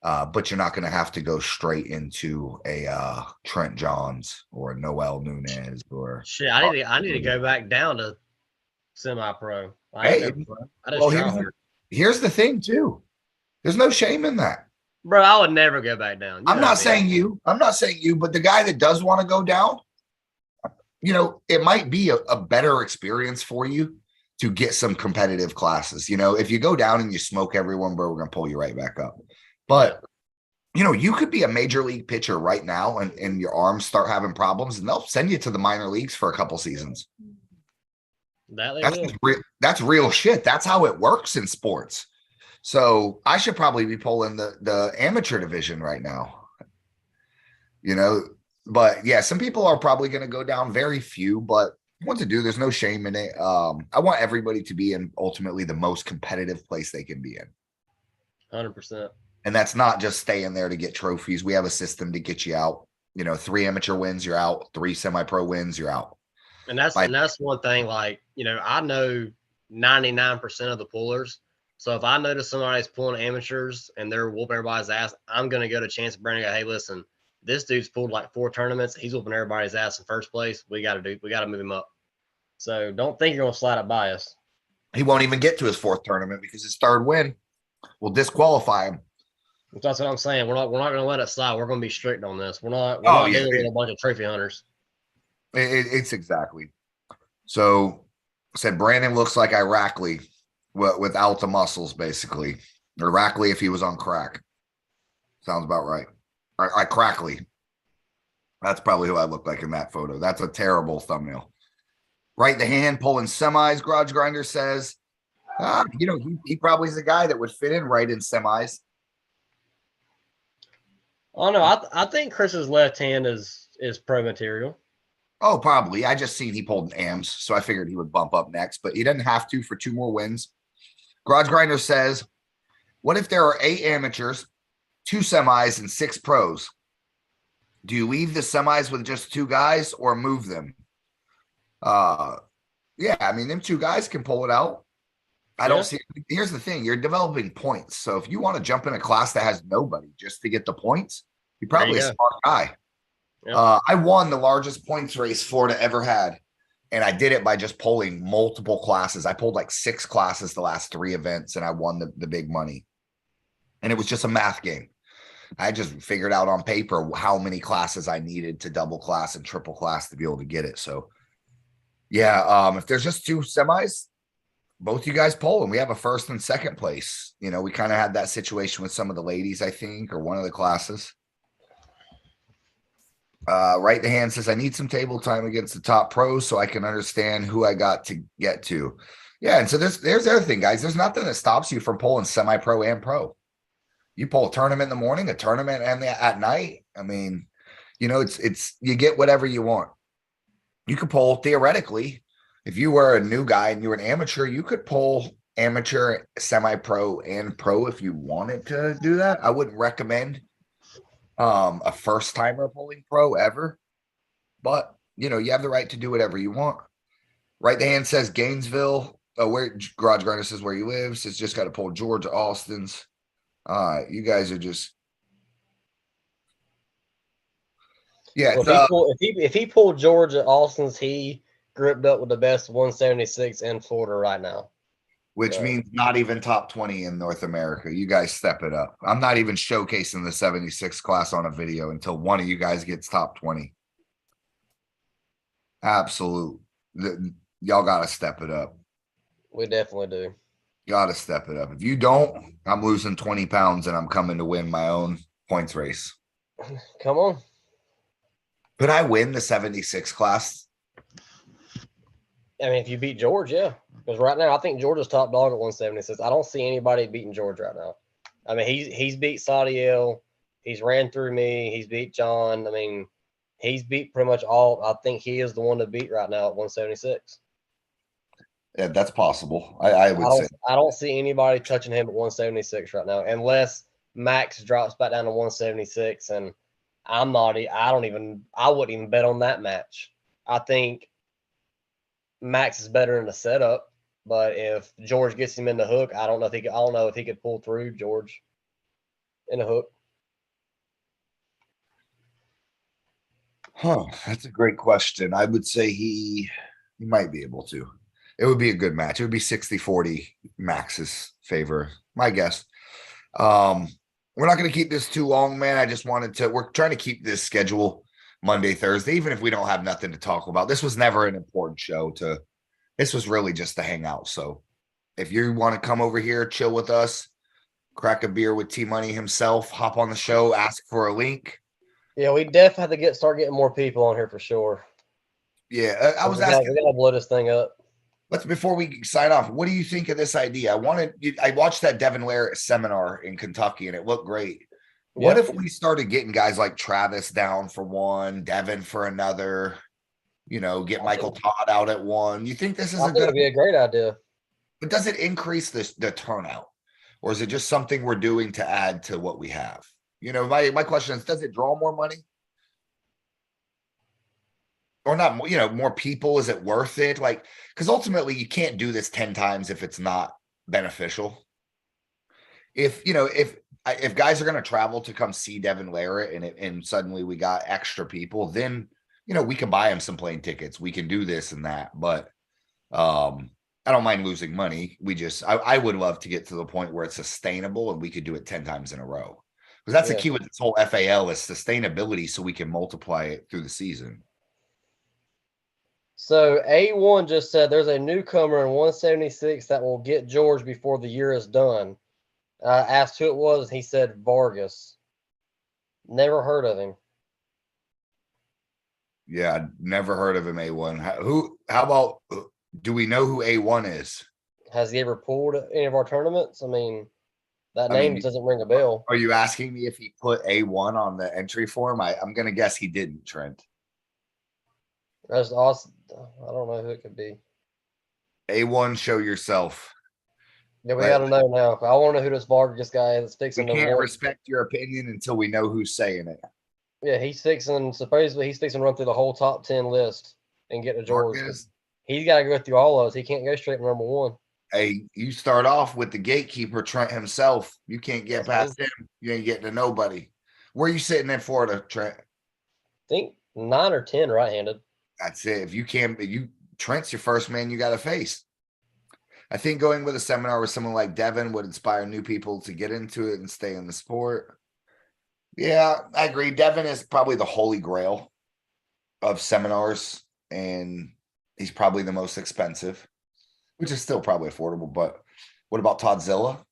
But you're not going to have to go straight into a Trent Johns or Noel Nunez or shit. I need to go back down to semi-pro. Hey, here's the thing too. There's no shame in that. Bro, I would never go back down. I'm not saying you, but the guy that does want to go down, it might be a better experience for you to get some competitive classes. If you go down and you smoke everyone, bro, we're going to pull you right back up. But, you could be a major league pitcher right now and your arms start having problems and they'll send you to the minor leagues for a couple seasons. That's real shit. That's how it works in sports. So I should probably be pulling the amateur division right now, but yeah, some people are probably going to go down, very few, but what to do, there's no shame in it. I want everybody to be in ultimately the most competitive place they can be in. 100%. And that's not just staying there to get trophies. We have a system to get you out, 3 amateur wins, you're out, 3 semi-pro wins, you're out. And that's one thing, like, I know 99% of the pullers. So if I notice somebody's pulling amateurs and they're whooping everybody's ass, I'm going to go to Chance Brandon and go, hey, listen, this dude's pulled like 4 tournaments. He's whooping everybody's ass in first place. We got to move him up. So don't think you're going to slide up by us. He won't even get to his 4th tournament because his 3rd win will disqualify him. That's what I'm saying. We're not going to let it slide. We're going to be strict on this. We're not dealing with a bunch of trophy hunters. It's exactly. So I said Brandon looks like Iraqli without the muscles, basically. Or Iraqli if he was on crack. Sounds about right. I Crackly. That's probably who I look like in that photo. That's a terrible thumbnail. Right the hand pulling semis, Garage Grinder says. He probably is a guy that would fit in right in semis. Oh no, I think Chris's left hand is pro material. Oh, probably. I just seen he pulled an AMS, so I figured he would bump up next, but he doesn't have to for 2 more wins. Garage Grinder says, what if there are 8 amateurs, 2 semis, and 6 pros? Do you leave the semis with just 2 guys or move them? Yeah, I mean, them 2 guys can pull it out. I don't see. Here's the thing. You're developing points. So if you want to jump in a class that has nobody just to get the points, you're probably a smart guy. Yep. I won the largest points race Florida ever had. And I did it by just pulling multiple classes. I pulled like 6 classes the last 3 events and I won the big money. And it was just a math game. I just figured out on paper how many classes I needed to double class and triple class to be able to get it. So yeah, if there's just 2 semis, both you guys pull and we have a 1st and 2nd place. We kind of had that situation with some of the ladies, I think, or one of the classes. Right the hand says, I need some table time against the top pros so I can understand who I got to get to. Yeah, and so there's the other thing, guys. There's nothing that stops you from pulling semi-pro and pro. You pull a tournament in the morning, a tournament and at night. I mean, it's you get whatever you want. You could pull theoretically. If you were a new guy and you were an amateur, you could pull amateur, semi-pro, and pro if you wanted to do that. I wouldn't recommend a first-timer pulling pro ever. But, you have the right to do whatever you want. Right the hand says Gainesville. Where Garage Grinder says where he lives. It's just got to pull Georgia Austin's. You guys are just. Yeah. Well, if he pulled Georgia Austin's, he gripped up with the best 176 in Florida right now. Which means not even top 20 in North America. You guys step it up. I'm not even showcasing the 76 class on a video until one of you guys gets top 20. Absolute. Y'all got to step it up. We definitely do. Got to step it up. If you don't, I'm losing 20 pounds and I'm coming to win my own points race. Come on. Could I win the 76 class? I mean, if you beat George, yeah. Because right now, I think Georgia's top dog at 176. I don't see anybody beating George right now. I mean, he's beat Sadiel. He's ran through me. He's beat John. I mean, he's beat pretty much all. I think he is the one to beat right now at 176. Yeah, that's possible. I would say. I don't see anybody touching him at 176 right now, unless Max drops back down to 176. And I wouldn't even bet on that match. I think Max is better in the setup. But if George gets him in the hook, I don't know if he could pull through George in a hook. Huh, that's a great question. I would say he might be able to. It would be a good match. It would be 60-40 Max's favor, my guess. We're not going to keep this too long, man. I just wanted to, we're trying to keep this schedule Monday, Thursday, even if we don't have nothing to talk about. This was never an important show this was really just to hang out. So if you want to come over here, chill with us, crack a beer with T Money himself, hop on the show, ask for a link. Yeah, we definitely have to start getting more people on here for sure. Yeah, I was we asking. We gotta blow this thing up. Let's before we sign off. What do you think of this idea? I watched that Devin Ware seminar in Kentucky, and it looked great. What if we started getting guys like Travis down for one, Devin for another? Get Michael Todd out at one. You think this is it'd be a great idea? But does it increase the turnout, or is it just something we're doing to add to what we have? My question is, does it draw more money? Or not, more people? Is it worth it? Like, because ultimately you can't do this 10 times if it's not beneficial. If guys are going to travel to come see Devin Larratt and suddenly we got extra people, then, we can buy him some plane tickets. We can do this and that. But I don't mind losing money. I would love to get to the point where it's sustainable and we could do it 10 times in a row. Because that's the key with this whole FAL is sustainability so we can multiply it through the season. So A1 just said there's a newcomer in 176 that will get George before the year is done. Asked who it was. He said Vargas. Never heard of him. Yeah, never heard of him, A1. How about, do we know who A1 is? Has he ever pulled any of our tournaments? I mean, that name doesn't ring a bell. Are you asking me if he put A1 on the entry form? I'm going to guess he didn't, Trent. That's awesome. I don't know who it could be. A1, show yourself. Yeah, we got to know now. I want to know who this Vargas guy is. Fixing we can't respect your opinion until we know who's saying it. Yeah, supposedly he's fixing to run through the whole top 10 list and get to George. He's got to go through all those. He can't go straight to number one. Hey, you start off with the gatekeeper, Trent himself. You can't get past him. You ain't getting to nobody. Where are you sitting in Florida, Trent? I think 9 or 10 right-handed. That's it. Trent's your first man you got to face. I think going with a seminar with someone like Devin would inspire new people to get into it and stay in the sport. Yeah, I agree. Devin is probably the holy grail of seminars, and he's probably the most expensive, which is still probably affordable. But what about Toddzilla?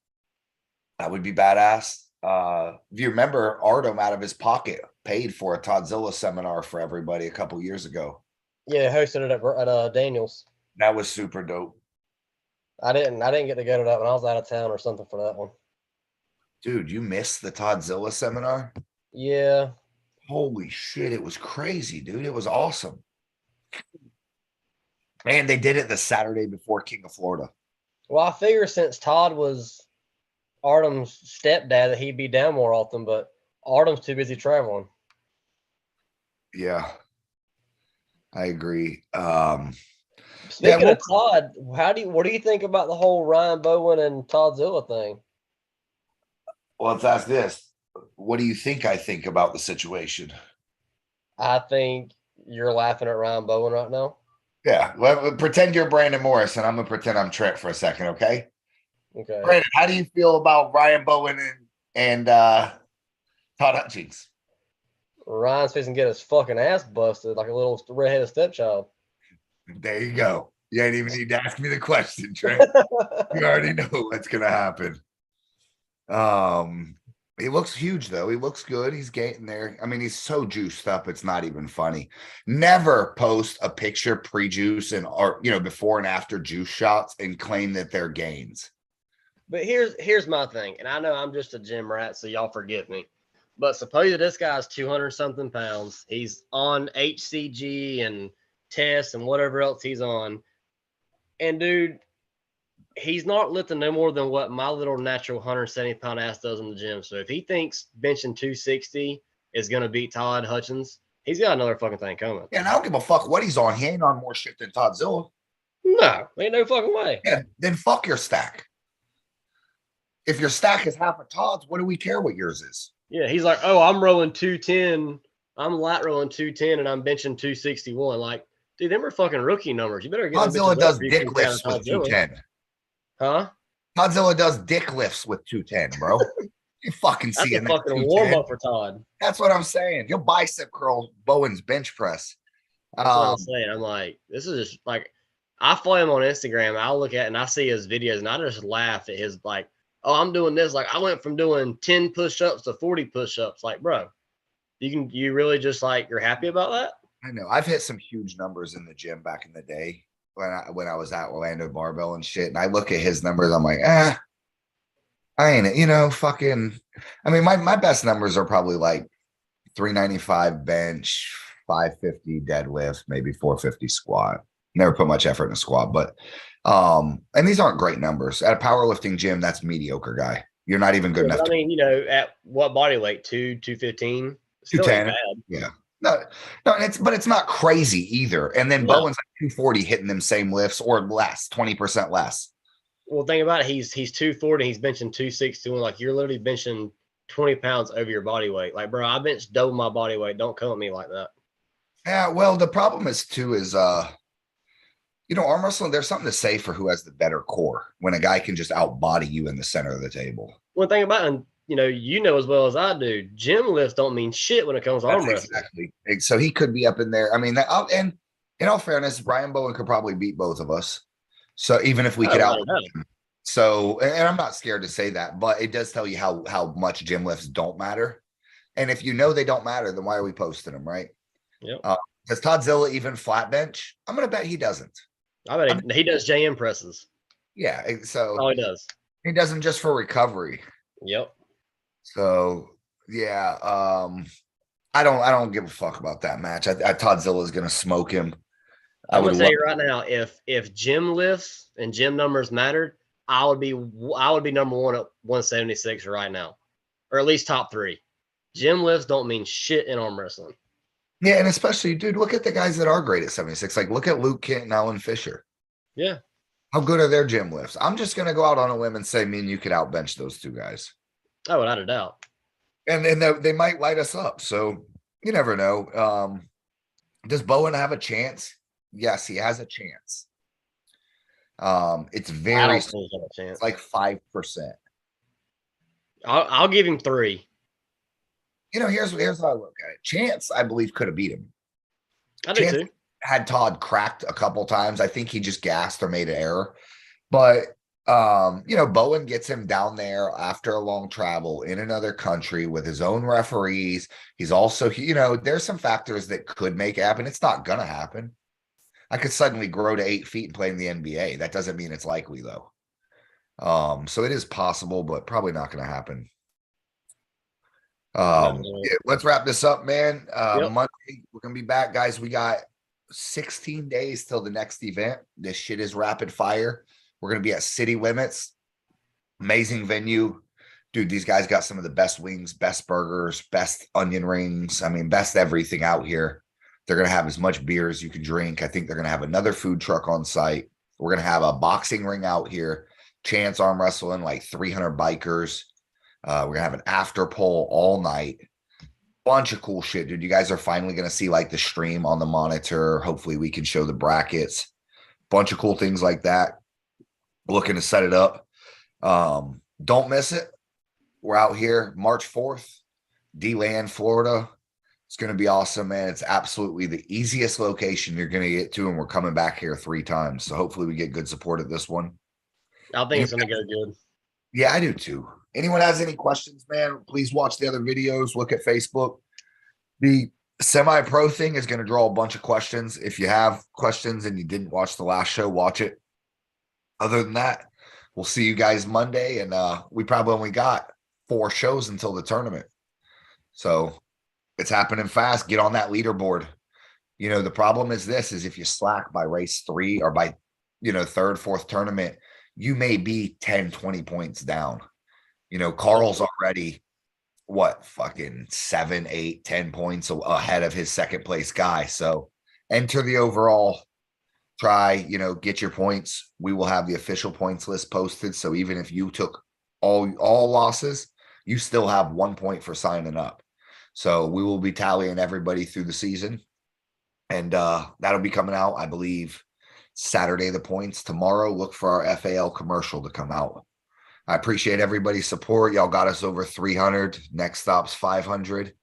That would be badass. If you remember, Artem out of his pocket paid for a Toddzilla seminar for everybody a couple years ago. Yeah, hosted it at Daniels. That was super dope. I didn't get to go to that when I was out of town or something for that one. Dude, you missed the Toddzilla seminar? Yeah. Holy shit, it was crazy, dude. It was awesome. Man, they did it the Saturday before King of Florida. Well, I figure since Todd was Artem's stepdad that he'd be down more often, but Artem's too busy traveling. Yeah, I agree. Speaking of Todd, what do you think about the whole Ryan Bowen and Toddzilla thing? Well, let's ask this. What do you think I think about the situation? I think you're laughing at Ryan Bowen right now. Yeah. Well, pretend you're Brandon Morris, and I'm going to pretend I'm Trent for a second, okay? Okay. Brandon, how do you feel about Ryan Bowen and Todd Hutchings? Ryan's fixing to get his fucking ass busted like a little redheaded stepchild. There you go. You ain't even need to ask me the question, Trent. You already know what's going to happen. He looks huge, though. He looks good. He's getting there. I mean, he's so juiced up. It's not even funny. Never post a picture pre-juice or before and after juice shots and claim that they're gains. But here's my thing, and I know I'm just a gym rat, so y'all forgive me. But suppose this guy's 200-something pounds. He's on HCG and tests and whatever else he's on. And, dude, he's not lifting no more than what my little natural 170-pound ass does in the gym. So if he thinks benching 260 is going to beat Todd Hutchins, he's got another fucking thing coming. Yeah, and I don't give a fuck what he's on. He ain't on more shit than Toddzilla. No, ain't no fucking way. Yeah, then fuck your stack. If your stack is half a Todd's, what do we care what yours is? Yeah, he's like, oh, I'm rolling 210. I'm light rolling 210 and I'm benching 261. Like, dude, them are fucking rookie numbers. You better get them Godzilla bitches does up before you dick can count lifts with Godzilla. 210. Huh? Godzilla does dick lifts with 210, bro. You fucking That's see a fucking warm up for Todd. That's what I'm saying. You'll bicep curl Bowen's bench press. That's what I'm saying. I'm like, this is just like, I follow him on Instagram. I'll look at it and I see his videos and I just laugh at his like, oh, I'm doing this. Like, I went from doing 10 push-ups to 40 push-ups. Like, bro, you really just like, you're happy about that? I know. I've hit some huge numbers in the gym back in the day when I was at Orlando Barbell and shit. And I look at his numbers, I'm like, I ain't fucking. I mean, my best numbers are probably like 395 bench, 550 deadlift, maybe 450 squat. Never put much effort in a squat, but and these aren't great numbers. At a powerlifting gym, that's mediocre, guy. You're not even good enough. I mean, at what body weight? 215? Still ain't 210. bad. Yeah. No, but it's not crazy either. And then Bowen's like 240 hitting them same lifts or less, 20% less. Well, think about it. He's 240. He's benching 261. Like, you're literally benching 20 pounds over your body weight. Like, bro, I bench double my body weight. Don't come at me like that. Yeah, well, the problem is arm wrestling, there's something to say for who has the better core when a guy can just outbody you in the center of the table. One thing about it, you know as well as I do, gym lifts don't mean shit when it comes to arm wrestling. Exactly. So he could be up in there. I mean, and in all fairness, Brian Bowen could probably beat both of us. So even if we could out him. So, and I'm not scared to say that, but it does tell you how much gym lifts don't matter. And if you know they don't matter, then why are we posting them, right? Yep. Does Toddzilla even flat bench? I'm going to bet he doesn't. I bet he does JM presses. Yeah. So all he does. He does them just for recovery. Yep. So yeah, I don't give a fuck about that match. I Toddzilla is going to smoke him. I'm gonna tell you right now, if gym lifts and gym numbers mattered, I would be number one at 176 right now, or at least top 3. Gym lifts don't mean shit in arm wrestling. Yeah, and especially, dude, look at the guys that are great at 76. Like, look at Luke Kent and Alan Fisher. Yeah. How good are their gym lifts? I'm just gonna go out on a limb and say, me and you could outbench those two guys. Oh, without a doubt. And they might light us up. So you never know. Does Bowen have a chance? Yes, he has a chance. It's very it's like 5%. I'll give him 3. Here's how I look at it. Chance, I believe, could have beat him. I do too. Had Todd cracked a couple times. I think he just gassed or made an error. But Bowen gets him down there after a long travel in another country with his own referees. He's also, there's some factors that could make it happen. It's not gonna happen. I could suddenly grow to 8 feet and play in the NBA. That doesn't mean it's likely though. So it is possible, but probably not going to happen. Let's wrap this up, man. Monday, we're going to be back, guys. We got 16 days till the next event. This shit is rapid fire. We're going to be at City Limits. Amazing venue. Dude, these guys got some of the best wings, best burgers, best onion rings. I mean, best everything out here. They're going to have as much beer as you can drink. I think they're going to have another food truck on site. We're going to have a boxing ring out here. Chance arm wrestling, like 300 bikers. We're going to have an after poll all night. Bunch of cool shit, dude. You guys are finally going to see like the stream on the monitor. Hopefully we can show the brackets. Bunch of cool things like that. Looking to set it up. Don't miss it. We're out here March 4th, D-Land, Florida. It's going to be awesome, man. It's absolutely the easiest location you're going to get to, and we're coming back here 3 times. So hopefully we get good support at this one. I think it's going to go good. Yeah, I do too. Anyone has any questions, man, please watch the other videos. Look at Facebook. The semi-pro thing is going to draw a bunch of questions. If you have questions and you didn't watch the last show, watch it. Other than that, we'll see you guys Monday, and we probably only got 4 shows until the tournament. So it's happening fast. Get on that leaderboard. The problem is if you slack by race 3 or by, 3rd, 4th tournament, you may be 10, 20 points down. Carl's already fucking 7, 8, 10 points ahead of his second place guy. So enter the overall try, get your points. We will have the official points list posted. So even if you took all losses, you still have 1 point for signing up. So we will be tallying everybody through the season. And that'll be coming out, I believe, Saturday, the points. Tomorrow, look for our FAL commercial to come out. I appreciate everybody's support. Y'all got us over 300. Next stop's 500.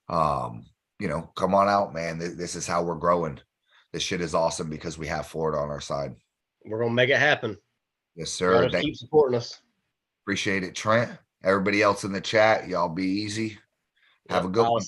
Come on out, man. This is how we're growing. This shit is awesome because we have Florida on our side. We're going to make it happen. Yes, sir. Keep supporting us. Appreciate it, Trent. Everybody else in the chat, y'all be easy. Have a good one.